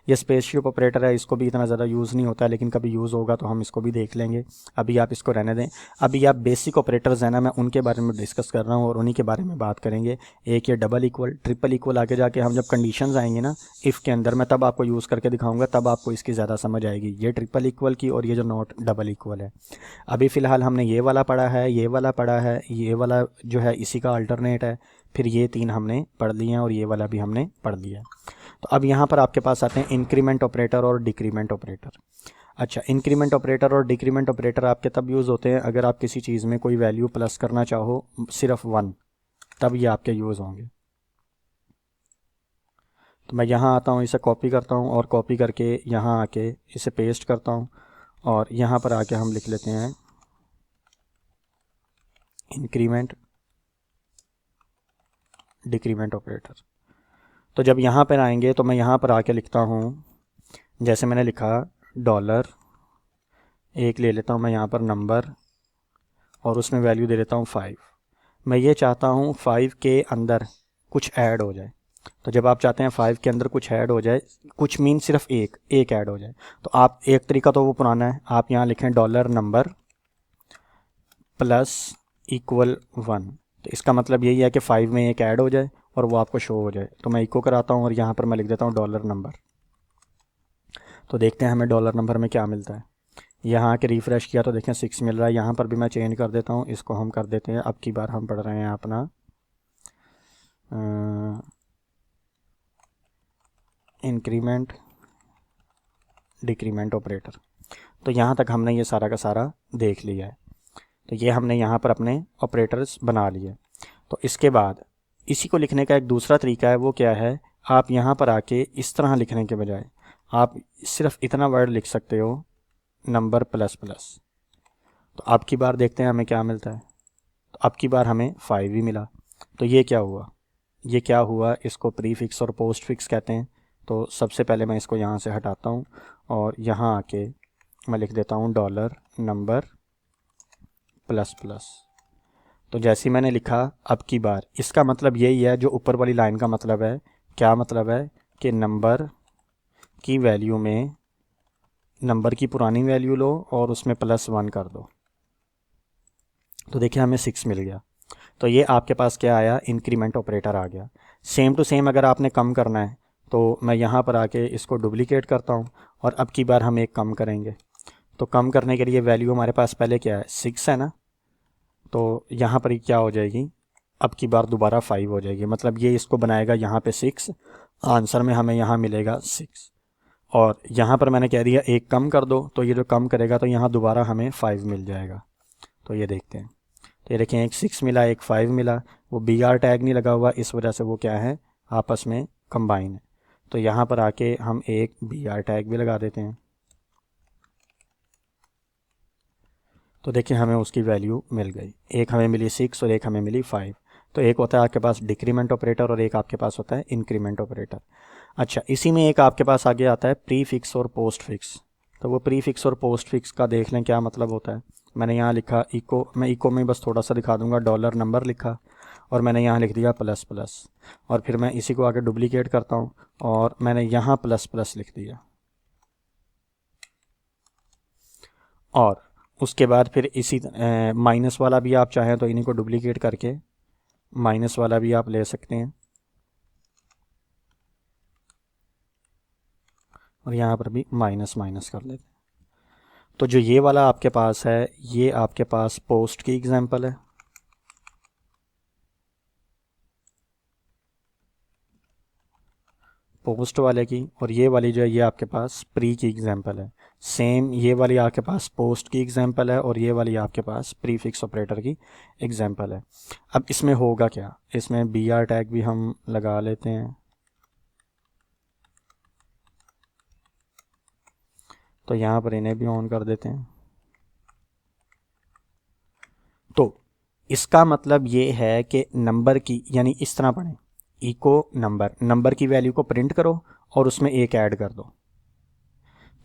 ये स्पेसशिप ऑपरेटर है, इसको भी इतना ज़्यादा यूज़ नहीं होता है, लेकिन कभी यूज़ होगा तो हम इसको भी देख लेंगे। अभी आप इसको रहने दें। अभी आप बेसिक ऑपरेटर्स हैं ना, मैं उनके बारे में डिस्कस कर रहा हूँ और उन्हीं के बारे में बात करेंगे। एक ये डबल इक्वल, ट्रिपल इक्वल आगे जाके हम जब कंडीशंस आएंगे ना इफ़ के अंदर, मैं तब आपको यूज़ करके दिखाऊंगा, तब आपको इसकी ज़्यादा समझ आएगी, ये ट्रिपल इक्वल की और ये जो नॉट डबल इक्वल है। अभी फ़िलहाल हमने ये वाला पढ़ा है, ये वाला पढ़ा है, ये वाला जो है इसी का अल्टरनेट है, फिर ये तीन हमने पढ़ लिए हैं और ये वाला भी हमने पढ़ लिया। तो अब यहाँ पर आपके पास आते हैं इंक्रीमेंट ऑपरेटर और डिक्रीमेंट ऑपरेटर। अच्छा, इंक्रीमेंट ऑपरेटर और डिक्रीमेंट ऑपरेटर आपके तब यूज़ होते हैं अगर आप किसी चीज़ में कोई वैल्यू प्लस करना चाहो सिर्फ 1, तब ये आपके यूज़ होंगे। तो मैं यहाँ आता हूँ, इसे कॉपी करता हूँ और कॉपी करके यहाँ आके इसे पेस्ट करता हूँ और यहाँ पर आके हम लिख लेते हैं इंक्रीमेंट डिक्रीमेंट ऑपरेटर। तो जब यहाँ पर आएंगे तो मैं यहाँ पर आके लिखता हूँ, जैसे मैंने लिखा डॉलर, एक ले लेता हूँ मैं यहाँ पर नंबर और उसमें वैल्यू दे देता हूँ 5। मैं ये चाहता हूँ 5 के अंदर कुछ ऐड हो जाए। तो जब आप चाहते हैं 5 के अंदर कुछ ऐड हो जाए, कुछ मीन सिर्फ एक ऐड हो जाए, तो आप एक तरीका तो वो पुराना है, आप यहाँ लिखें डॉलर नंबर प्लस इक्वल 1। तो इसका मतलब यही है कि 5 में एक ऐड हो जाए और वो आपको शो हो जाए। तो मैं इको कराता हूँ और यहाँ पर मैं लिख देता हूँ डॉलर नंबर। तो देखते हैं हमें डॉलर नंबर में क्या मिलता है। यहाँ के रिफ़्रेश किया तो देखें 6 मिल रहा है। यहाँ पर भी मैं चेंज कर देता हूँ, इसको हम कर देते हैं, अब की बार हम पढ़ रहे हैं अपना इंक्रीमेंट डिक्रीमेंट ऑपरेटर। तो यहाँ तक हमने ये सारा का सारा देख लिया है। तो ये हमने यहाँ पर अपने ऑपरेटर्स बना लिए। तो इसके बाद इसी को लिखने का एक दूसरा तरीका है, वो क्या है, आप यहाँ पर आके इस तरह लिखने के बजाय आप सिर्फ इतना वर्ड लिख सकते हो, नंबर प्लस प्लस। तो अब की बार देखते हैं हमें क्या मिलता है। तो अब की बार हमें 5 ही मिला। तो ये क्या हुआ, ये क्या हुआ, इसको प्रीफिक्स और पोस्ट फिक्स कहते हैं। तो सबसे पहले मैं इसको यहाँ से हटाता हूँ और यहाँ आके मैं लिख देता हूँ डॉलर नंबर प्लस प्लस। तो जैसे ही मैंने लिखा, अब की बार इसका मतलब यही है जो ऊपर वाली लाइन का मतलब है। क्या मतलब है कि नंबर की वैल्यू में नंबर की पुरानी वैल्यू लो और उसमें +1 कर दो। तो देखिए हमें 6 मिल गया। तो ये आपके पास क्या आया, इंक्रीमेंट ऑपरेटर आ गया। सेम टू सेम अगर आपने कम करना है तो मैं यहाँ पर आके इसको डुप्लीकेट करता हूँ और अब की बार हम एक कम करेंगे। तो कम करने के लिए वैल्यू हमारे पास पहले क्या है, 6 है ना, तो यहाँ पर क्या हो जाएगी, अब की बार दोबारा 5 हो जाएगी। मतलब ये इसको बनाएगा यहाँ पे 6, आंसर में हमें यहाँ मिलेगा 6। और यहाँ पर मैंने कह दिया एक कम कर दो, तो ये जो कम करेगा तो यहाँ दोबारा हमें 5 मिल जाएगा। तो ये देखते हैं, तो ये देखें एक 6 मिला, एक 5 मिला। वो बी आर टैग नहीं लगा हुआ, इस वजह से वो क्या है, आपस में कंबाइन है। तो यहाँ पर आके हम एक बी आर टैग भी लगा देते हैं। तो देखिए हमें उसकी वैल्यू मिल गई, एक हमें मिली 6 और एक हमें मिली 5। तो एक होता है आपके पास डिक्रीमेंट ऑपरेटर और एक आपके पास होता है इंक्रीमेंट ऑपरेटर। अच्छा, इसी में एक आपके पास आगे आता है प्री फिक्स और पोस्ट फिक्स। तो वो प्री फिक्स और पोस्ट फिक्स का देख लें क्या मतलब होता है। मैंने यहाँ लिखा इको, मैं इको में बस थोड़ा सा दिखा दूंगा, डॉलर नंबर लिखा और मैंने यहाँ लिख दिया प्लस प्लस, और फिर मैं इसी को आगे डुप्लीकेट करता हूँ और मैंने यहाँ प्लस प्लस लिख दिया। और उसके बाद फिर इसी माइनस वाला भी आप चाहें तो इन्हीं को डुप्लीकेट करके माइनस वाला भी आप ले सकते हैं और यहाँ पर भी माइनस माइनस कर लेते हैं। तो जो ये वाला आपके पास है, ये आपके पास पोस्ट की एग्जांपल है, पोस्ट वाले की, और ये वाली जो है ये आपके पास प्री की एग्जांपल है। सेम ये वाली आपके पास पोस्ट की एग्जांपल है और ये वाली आपके पास प्री फिक्स ऑपरेटर की एग्जांपल है। अब इसमें होगा क्या, इसमें बी आर टैग भी हम लगा लेते हैं। तो यहाँ पर इन्हें भी ऑन कर देते हैं। तो इसका मतलब ये है कि नंबर की, यानी इस तरह पढ़ें, इको नंबर, नंबर की वैल्यू को प्रिंट करो और उसमें एक ऐड कर दो।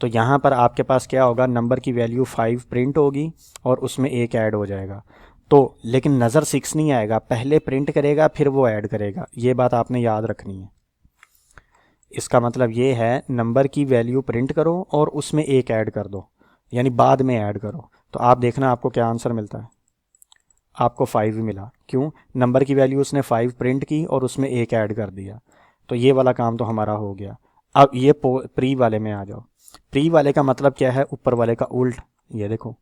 तो यहाँ पर आपके पास क्या होगा, नंबर की वैल्यू 5 प्रिंट होगी और उसमें एक ऐड हो जाएगा। तो लेकिन नज़र 6 नहीं आएगा, पहले प्रिंट करेगा फिर वो ऐड करेगा, ये बात आपने याद रखनी है। इसका मतलब ये है नंबर की वैल्यू प्रिंट करो और उसमें एक ऐड कर दो, यानी बाद में ऐड करो। तो आप देखना आपको क्या आंसर मिलता है, आपको 5 मिला। क्यों, नंबर की वैल्यू उसने 5 प्रिंट की और उसमें एक ऐड कर दिया। तो ये वाला काम तो हमारा हो गया। अब ये प्री वाले में आ जाओ। प्री वाले का मतलब क्या है, ऊपर वाले का उल्ट। ये देखो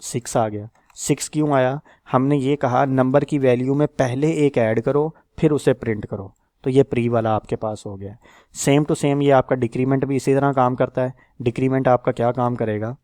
6 आ गया। 6 क्यों आया, हमने ये कहा नंबर की वैल्यू में पहले एक ऐड करो फिर उसे प्रिंट करो। तो ये प्री वाला आपके पास हो गया। सेम टू सेम ये आपका डिक्रीमेंट भी इसी तरह काम करता है। डिक्रीमेंट आपका क्या काम करेगा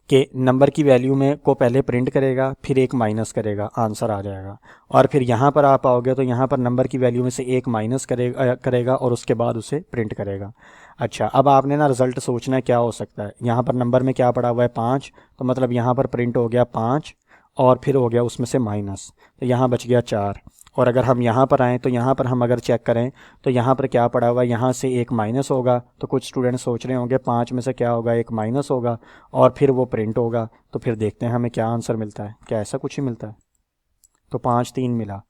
कि नंबर की वैल्यू में को पहले प्रिंट करेगा फिर एक माइनस करेगा, आंसर आ जाएगा। और फिर यहाँ पर आप आओगे तो यहाँ पर नंबर की वैल्यू में से एक माइनस करेगा और उसके बाद उसे प्रिंट करेगा। अच्छा, अब आपने ना रिज़ल्ट सोचना है क्या हो सकता है। यहाँ पर नंबर में क्या पड़ा हुआ है, 5, तो मतलब यहाँ पर प्रिंट हो गया 5 और फिर हो गया उसमें से माइनस, तो यहाँ बच गया 4। और अगर हम यहाँ पर आएँ तो यहाँ पर हम अगर चेक करें तो यहाँ पर क्या पड़ा हुआ है, यहाँ से एक माइनस होगा। तो कुछ स्टूडेंट सोच रहे होंगे 5 में से क्या होगा, एक माइनस होगा और फिर वो प्रिंट होगा। तो फिर देखते हैं हमें क्या आंसर मिलता है, क्या ऐसा कुछ ही मिलता है। तो 5 3 मिला,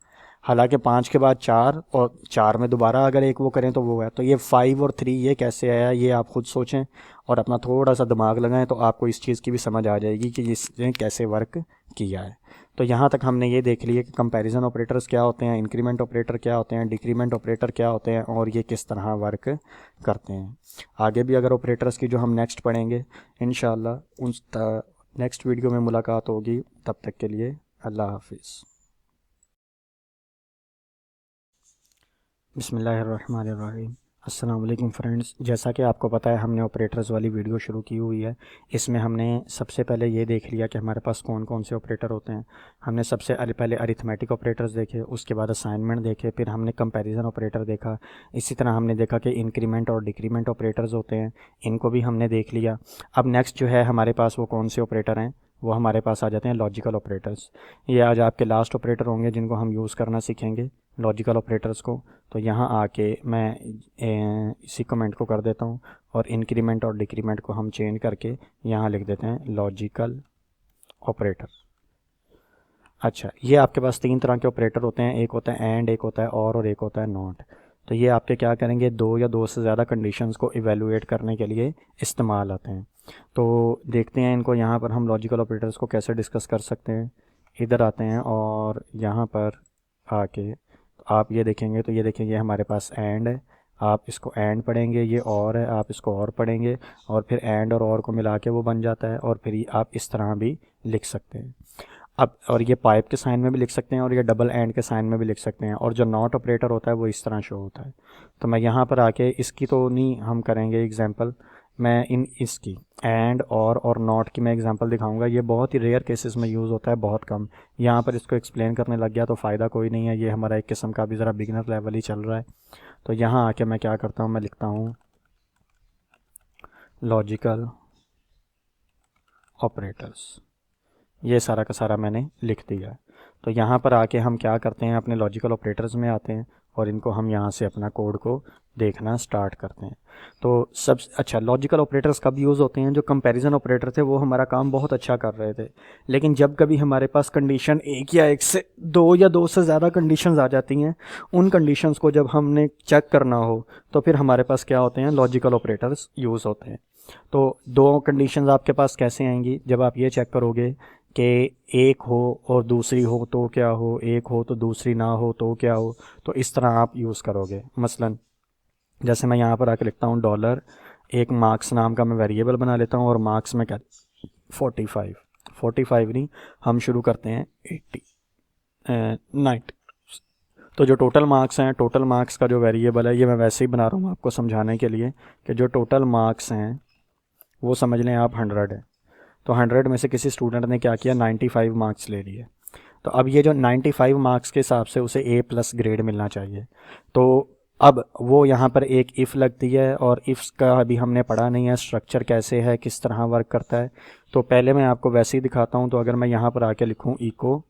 हालांकि 5 के बाद 4 और 4 में दोबारा अगर एक वो करें तो वो है। तो ये 5 और 3 ये कैसे आया, ये आप खुद सोचें और अपना थोड़ा सा दिमाग लगाएं तो आपको इस चीज़ की भी समझ आ जाएगी कि इसने कैसे वर्क किया है। तो यहाँ तक हमने ये देख लिया कि कंपैरिजन ऑपरेटर्स क्या होते हैं, इंक्रीमेंट ऑपरेटर क्या होते हैं, डिक्रीमेंट ऑपरेटर क्या होते हैं और ये किस तरह वर्क करते हैं। आगे भी अगर ऑपरेटर्स की जो हम नेक्स्ट पढ़ेंगे इंशाल्लाह, उन नेक्स्ट वीडियो में मुलाकात होगी। तब तक के लिए अल्लाह हाफिज़। बिस्मिल्लाहिर्रहमानिर्रहीम। अस्सलाम वालेकुम फ्रेंड्स, जैसा कि आपको पता है हमने ऑपरेटर्स वाली वीडियो शुरू की हुई है। इसमें हमने सबसे पहले ये देख लिया कि हमारे पास कौन कौन से ऑपरेटर होते हैं। हमने सबसे पहले अरिथमेटिक ऑपरेटर्स देखे, उसके बाद असाइनमेंट देखे, फिर हमने कंपैरिजन ऑपरेटर देखा। इसी तरह हमने देखा कि इंक्रीमेंट और डिक्रीमेंट ऑपरेटर्स होते हैं, इनको भी हमने देख लिया। अब नेक्स्ट जो है हमारे पास वो कौन से ऑपरेटर हैं, वो हमारे पास आ जाते हैं लॉजिकल ऑपरेटर्स। ये आज आपके लास्ट ऑपरेटर होंगे जिनको हम यूज़ करना सीखेंगे, लॉजिकल ऑपरेटर्स को। तो यहाँ आके मैं इसी कमेंट को कर देता हूँ और इंक्रीमेंट और डिक्रीमेंट को हम चेंज करके यहाँ लिख देते हैं लॉजिकल ऑपरेटर। अच्छा, ये आपके पास 3 तरह के ऑपरेटर होते हैं, एक होता है एंड, एक होता है और एक होता है नॉट। तो ये आपके क्या करेंगे, 2 या 2 से ज़्यादा कंडीशंस को इवेलुएट करने के लिए इस्तेमाल आते हैं। तो देखते हैं इनको, यहाँ पर हम लॉजिकल ऑपरेटर्स को कैसे डिस्कस कर सकते हैं। इधर आते हैं और यहाँ पर आके आप ये देखेंगे तो ये देखेंगे ये हमारे पास एंड है, आप इसको एंड पढ़ेंगे, ये और है, आप इसको और पढ़ेंगे, और फिर एंड और को मिला के वो बन जाता है, और फिर आप इस तरह भी लिख सकते हैं। अब और ये पाइप के साइन में भी लिख सकते हैं, और ये डबल एंड के साइन में भी लिख सकते हैं, और जो नॉट ऑपरेटर होता है वो इस तरह शो होता है। तो मैं यहाँ पर आके इसकी तो नहीं हम करेंगे एग्जांपल, मैं इसकी एंड और नॉट की मैं एग्जांपल दिखाऊंगा। ये बहुत ही रेयर केसेस में यूज़ होता है, बहुत कम। यहाँ पर इसको एक्सप्लेन करने लग गया तो फ़ायदा कोई नहीं है, ये हमारा एक किस्म का भी ज़रा बिगिनर लेवल ही चल रहा है। तो यहाँ आके मैं क्या करता हूँ, मैं लिखता हूँ लॉजिकल ऑपरेटर्स, ये सारा का सारा मैंने लिख दिया है। तो यहाँ पर आके हम क्या करते हैं, अपने लॉजिकल ऑपरेटर्स में आते हैं और इनको हम यहाँ से अपना कोड को देखना स्टार्ट करते हैं। तो सब अच्छा, लॉजिकल ऑपरेटर्स कब यूज़ होते हैं, जो कंपैरिजन ऑपरेटर थे वो हमारा काम बहुत अच्छा कर रहे थे, लेकिन जब कभी हमारे पास कंडीशन एक या एक से दो या दो से ज़्यादा कंडीशंस आ जाती हैं, उन कंडीशंस को जब हमने चेक करना हो तो फिर हमारे पास क्या होते हैं, लॉजिकल ऑपरेटर्स यूज़ होते हैं। तो दो कंडीशंस आपके पास कैसे आएंगी, जब आप ये चेक करोगे कि एक हो और दूसरी हो तो क्या हो, एक हो तो दूसरी ना हो तो क्या हो, तो इस तरह आप यूज़ करोगे। मसलन जैसे मैं यहाँ पर आके लिखता हूँ $, एक मार्क्स नाम का मैं वेरिएबल बना लेता हूँ, और मार्क्स में क्या 45 नहीं, हम शुरू करते हैं 90। तो जो टोटल मार्क्स हैं, टोटल मार्क्स का जो वेरिएबल है, ये मैं वैसे ही बना रहा हूँ आपको समझाने के लिए कि जो टोटल मार्क्स हैं वो समझ लें आप 100 है। तो 100 में से किसी स्टूडेंट ने क्या किया, 95 मार्क्स ले लिए। तो अब ये जो 95 मार्क्स के हिसाब से उसे A+ ग्रेड मिलना चाहिए। तो अब वो यहाँ पर एक इफ़ लगती है, और इफ़्स का अभी हमने पढ़ा नहीं है स्ट्रक्चर कैसे है, किस तरह वर्क करता है। तो पहले मैं आपको वैसे ही दिखाता हूँ। तो अगर मैं यहाँ पर आके लिखूँ इको,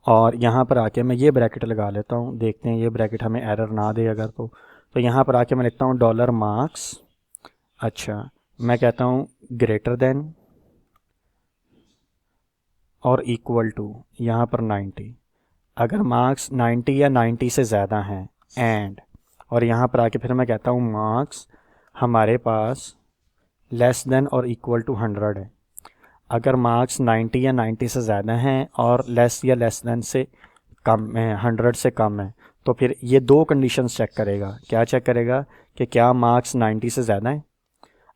और यहाँ पर आके मैं ये ब्रैकेट लगा लेता हूँ, देखते हैं ये ब्रैकेट हमें एरर ना दे अगर। तो यहाँ पर आके मैं लिखता हूँ $मार्क्स, अच्छा मैं कहता हूँ ग्रेटर देन और इक्वल टू यहाँ पर 90। अगर मार्क्स 90 या 90 से ज़्यादा हैं एंड, और यहाँ पर आके फिर मैं कहता हूँ मार्क्स हमारे पास लेस देन और इक्वल टू 100 है। अगर मार्क्स 90 या 90 से ज़्यादा हैं और लेस या लेस देन से कम है, 100 से कम है, तो फिर ये दो कंडीशंस चेक करेगा। क्या चेक करेगा कि क्या मार्क्स 90 से ज़्यादा है।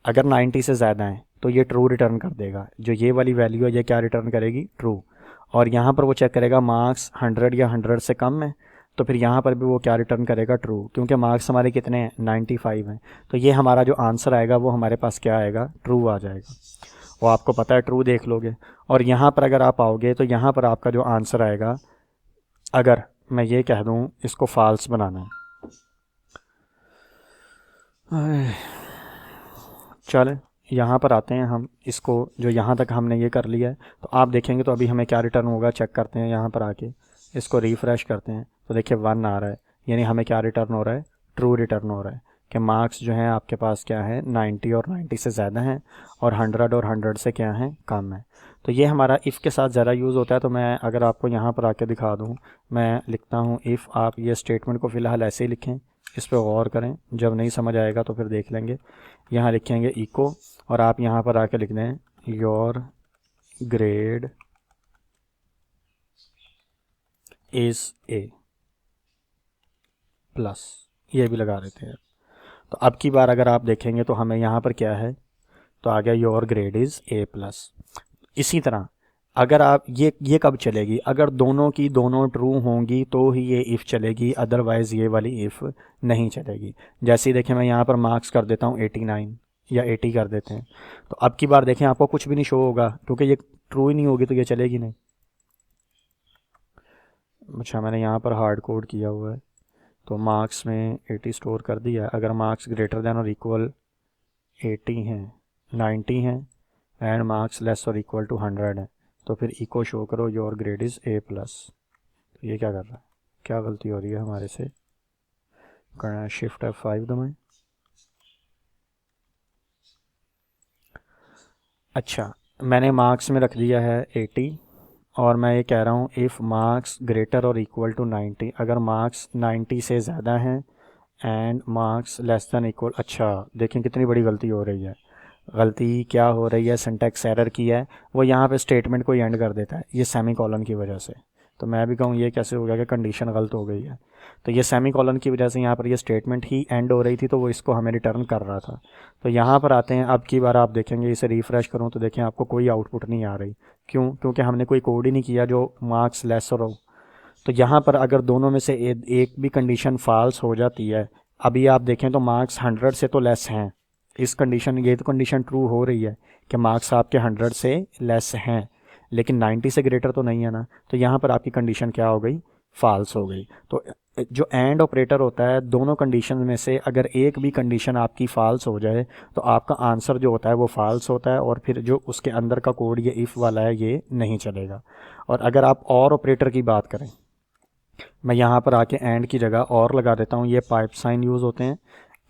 अगर 90 से ज़्यादा है तो ये ट्रू रिटर्न कर देगा, जो ये वाली वैल्यू है ये क्या रिटर्न करेगी, ट्रू। और यहाँ पर वो चेक करेगा मार्क्स 100 या 100 से कम है, तो फिर यहाँ पर भी वो क्या रिटर्न करेगा, ट्रू, क्योंकि मार्क्स हमारे कितने हैं, 95 हैं। तो ये हमारा जो आंसर आएगा वो हमारे पास क्या आएगा, ट्रू आ जाएगा। वो आपको पता है, ट्रू देख लोगे। और यहाँ पर अगर आप आओगे तो यहाँ पर आपका जो आंसर आएगा, अगर मैं ये कह दूँ इसको फॉल्स बनाना है, चले यहाँ पर आते हैं हम, इसको जो यहाँ तक हमने ये कर लिया है, तो आप देखेंगे तो अभी हमें क्या रिटर्न होगा, चेक करते हैं। यहाँ पर आके इसको रिफ़्रेश करते हैं तो देखिए 1 आ रहा है, यानी हमें क्या रिटर्न हो रहा है, ट्रू रिटर्न हो रहा है कि मार्क्स जो हैं आपके पास क्या है, 90 और 90 से ज़्यादा हैं, और 100 और 100 से क्या है, कम है। तो ये हमारा इफ़ के साथ ज़्यादा यूज़ होता है। तो मैं अगर आपको यहाँ पर आके दिखा दूँ, मैं लिखता हूँ इफ़, आप ये स्टेटमेंट को फ़िलहाल ऐसे ही लिखें, इस पर गौर करें, जब नहीं समझ आएगा तो फिर देख लेंगे। यहाँ लिखेंगे इको, और आप यहाँ पर आके लिख दें योर ग्रेड इज़ A+, ये भी लगा देते हैं। तो अब की बार अगर आप देखेंगे तो हमें यहाँ पर क्या है, तो आ गया योर ग्रेड इज़ A+। इसी तरह अगर आप ये कब चलेगी, अगर दोनों की दोनों ट्रू होंगी तो ही ये इफ़ चलेगी, अदरवाइज़ ये वाली इफ़ नहीं चलेगी। जैसे ही देखें, मैं यहाँ पर मार्क्स कर देता हूँ 89 या 80 कर देते हैं, तो अब की बार देखें आपको कुछ भी नहीं शो होगा, क्योंकि ये ट्रू ही नहीं होगी तो ये चलेगी नहीं। अच्छा, मैंने यहाँ पर हार्ड कोड किया हुआ है, तो मार्क्स में 80 स्टोर कर दिया। अगर मार्क्स ग्रेटर देन और इक्वल 80 हैं, 90 हैं, एंड मार्क्स लेस और इक्वल टू 100 है, तो फिर इको शो करो योर ग्रेड इज़ A+। तो ये क्या कर रहा है, क्या गलती हो रही है हमारे से, करना शिफ्ट F5 दबाएं। अच्छा, मैंने मार्क्स में रख दिया है 80, और मैं ये कह रहा हूँ इफ़ मार्क्स ग्रेटर और इक्वल टू 90, अगर मार्क्स 90 से ज़्यादा हैं and marks less than equal. अच्छा देखें कितनी बड़ी गलती हो रही है, गलती क्या हो रही है, सिंटैक्स एरर की है। वो यहाँ पे स्टेटमेंट को एंड कर देता है, ये सेमीकोलन की वजह से। तो मैं भी कहूँ ये कैसे हो गया कि कंडीशन गलत हो गई है। तो ये सेमी कॉलन की वजह से यहाँ पर ये स्टेटमेंट ही एंड हो रही थी, तो वो इसको हमें रिटर्न कर रहा था। तो यहाँ पर आते हैं, अब की बार आप देखेंगे इसे रिफ़्रेश करूँ तो देखें आपको कोई आउटपुट नहीं आ रही। क्यों? क्योंकि हमने कोई कोड ही नहीं किया जो मार्क्स लेसर हो। तो यहाँ पर अगर दोनों में से एक भी कंडीशन फॉल्स हो जाती है, अभी आप देखें तो मार्क्स 100 से तो लेस हैं। इस कंडीशन, ये तो कंडीशन ट्रू हो रही है कि मार्क्स आपके 100 से लेस हैं, लेकिन 90 से ग्रेटर तो नहीं है ना। तो यहाँ पर आपकी कंडीशन क्या हो गई? फॉल्स हो गई। तो जो एंड ऑपरेटर होता है, दोनों कंडीशन में से अगर एक भी कंडीशन आपकी फॉल्स हो जाए तो आपका आंसर जो होता है वो फॉल्स होता है, और फिर जो उसके अंदर का कोड ये इफ़ वाला है ये नहीं चलेगा। और अगर आप और ऑपरेटर की बात करें, मैं यहाँ पर आके एंड की जगह और लगा देता हूँ, ये पाइप साइन यूज़ होते हैं।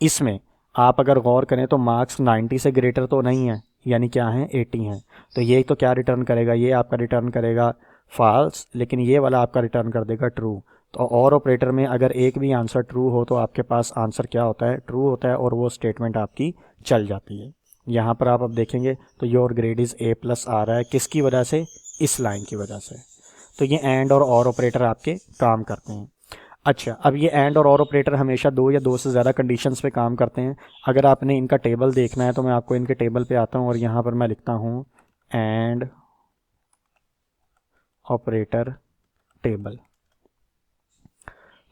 इसमें आप अगर गौर करें तो मार्क्स 90 से ग्रेटर तो नहीं है, यानी क्या है 80 हैं। तो ये तो क्या रिटर्न करेगा? ये आपका रिटर्न करेगा फॉल्स, लेकिन ये वाला आपका रिटर्न कर देगा ट्रू। तो और ऑपरेटर में अगर एक भी आंसर ट्रू हो तो आपके पास आंसर क्या होता है? ट्रू होता है, और वो स्टेटमेंट आपकी चल जाती है। यहाँ पर आप अब देखेंगे तो योर ग्रेड इज़ A+ आ रहा है, किसकी वजह से? इस लाइन की वजह से। तो ये एंड और ऑपरेटर आपके काम करते हैं। अच्छा, अब ये एंड और ऑपरेटर हमेशा दो या दो से ज़्यादा कंडीशंस पे काम करते हैं। अगर आपने इनका टेबल देखना है तो मैं आपको इनके टेबल पे आता हूँ, और यहाँ पर मैं लिखता हूँ एंड ऑपरेटर टेबल।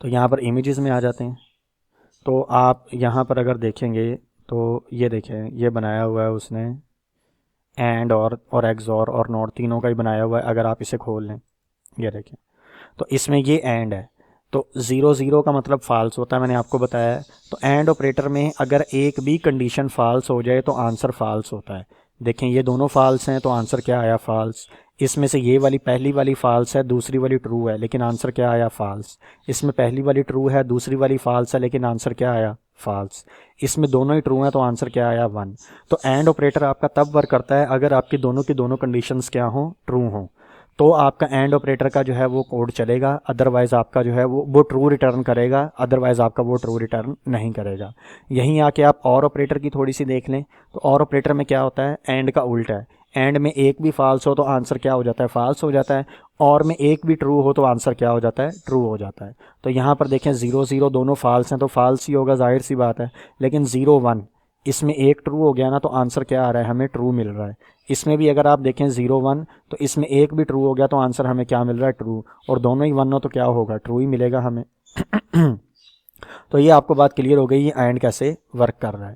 तो यहाँ पर इमेजेस में आ जाते हैं। तो आप यहाँ पर अगर देखेंगे तो ये देखें, ये बनाया हुआ है उसने, एंड और एक्सॉर और नॉट तीनों का ही बनाया हुआ है। अगर आप इसे खोल लें, ये देखें, तो इसमें ये एंड है, तो 0 0 का मतलब फॉल्स होता है, मैंने आपको बताया है। तो एंड ऑपरेटर में अगर एक भी कंडीशन फॉल्स हो जाए तो आंसर फॉल्स होता है। देखें ये दोनों फॉल्स हैं, तो आंसर क्या आया? फॉल्स। इसमें से ये वाली पहली वाली फॉल्स है, दूसरी वाली ट्रू है, लेकिन आंसर क्या आया? फॉल्स। इसमें पहली वाली ट्रू है, दूसरी वाली फॉल्स है, लेकिन आंसर क्या आया? फॉल्स। इसमें दोनों ही ट्रू हैं, तो आंसर क्या आया? 1। तो एंड ऑपरेटर आपका तब वर्क करता है अगर आपकी दोनों की दोनों कंडीशंस क्या हों? ट्रू हों, तो आपका एंड ऑपरेटर का जो है वो कोड चलेगा। अदरवाइज़ आपका जो है वो ट्रू रिटर्न करेगा, अदरवाइज़ आपका वो ट्रू रिटर्न नहीं करेगा। यहीं आके आप और ऑपरेटर की थोड़ी सी देख लें, तो और ऑपरेटर में क्या होता है? एंड का उल्टा है। एंड में एक भी फॉल्स हो तो आंसर क्या हो जाता है? फॉल्स हो जाता है। और में एक भी ट्रू हो तो आंसर क्या हो जाता है? ट्रू हो जाता है। तो यहाँ पर देखें 0 0 दोनों फॉल्स हैं, तो फॉल्स ही होगा, जाहिर सी बात है। लेकिन 0 1 इसमें एक ट्रू हो गया ना, तो आंसर क्या आ रहा है? हमें ट्रू मिल रहा है। इसमें भी अगर आप देखें 0 1, तो इसमें एक भी ट्रू हो गया तो आंसर हमें क्या मिल रहा है? ट्रू। और दोनों ही 1 हो तो क्या होगा? ट्रू ही मिलेगा हमें। तो ये आपको बात क्लियर हो गई, ये एंड कैसे वर्क कर रहा है।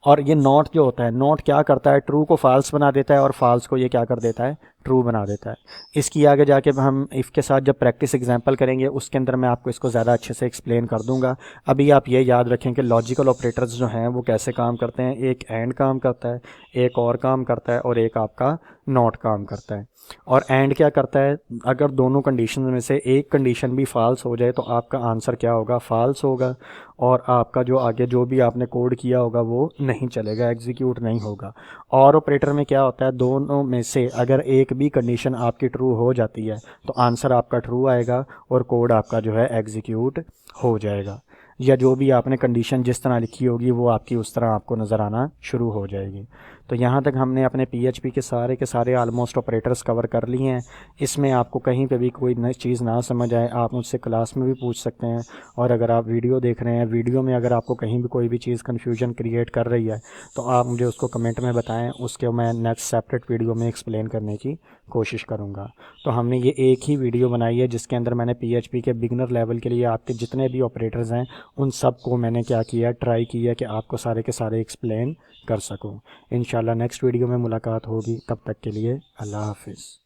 और ये नॉट जो होता है, नॉट क्या करता है? ट्रू को फॉल्स बना देता है, और फॉल्स को ये क्या कर देता है? ट्रू बना देता है। इसकी आगे जाके हम इफ़ के साथ जब प्रैक्टिस एग्जांपल करेंगे उसके अंदर मैं आपको इसको ज़्यादा अच्छे से एक्सप्लेन कर दूंगा। अभी आप ये याद रखें कि लॉजिकल ऑपरेटर्स जो हैं वो कैसे काम करते हैं। एक एंड काम करता है, एक और काम करता है, और एक आपका नॉट काम करता है। और एंड क्या करता है? अगर दोनों कंडीशन में से एक कंडीशन भी फॉल्स हो जाए तो आपका आंसर क्या होगा? फॉल्स होगा, और आपका जो आगे जो भी आपने कोड किया होगा वो नहीं चलेगा, एग्जीक्यूट नहीं होगा। और ऑपरेटर में क्या होता है? दोनों में से अगर एक भी कंडीशन आपकी ट्रू हो जाती है तो आंसर आपका ट्रू आएगा, और कोड आपका जो है एग्जीक्यूट हो जाएगा, या जो भी आपने कंडीशन जिस तरह लिखी होगी वो आपकी उस तरह आपको नज़र आना शुरू हो जाएगी। तो यहाँ तक हमने अपने PHP के सारे ऑलमोस्ट ऑपरेटर्स कवर कर लिए हैं। इसमें आपको कहीं पे भी कोई नई चीज़ ना समझ आए आप मुझसे क्लास में भी पूछ सकते हैं, और अगर आप वीडियो देख रहे हैं, वीडियो में अगर आपको कहीं भी कोई भी चीज़ कन्फ्यूजन क्रिएट कर रही है तो आप मुझे उसको कमेंट में बताएं, उसके मैं नेक्स्ट सेपरेट वीडियो में एक्सप्लेन करने की कोशिश करूँगा। तो हमने ये एक ही वीडियो बनाई है जिसके अंदर मैंने PHP के बिगनर लेवल के लिए आपके जितने भी ऑपरेटर्स हैं उन सब को मैंने क्या किया? ट्राई किया कि आपको सारे के सारे एक्सप्लेन कर सकूं। इंशाल्लाह नेक्स्ट वीडियो में मुलाकात होगी, तब तक के लिए अल्लाह हाफिज़।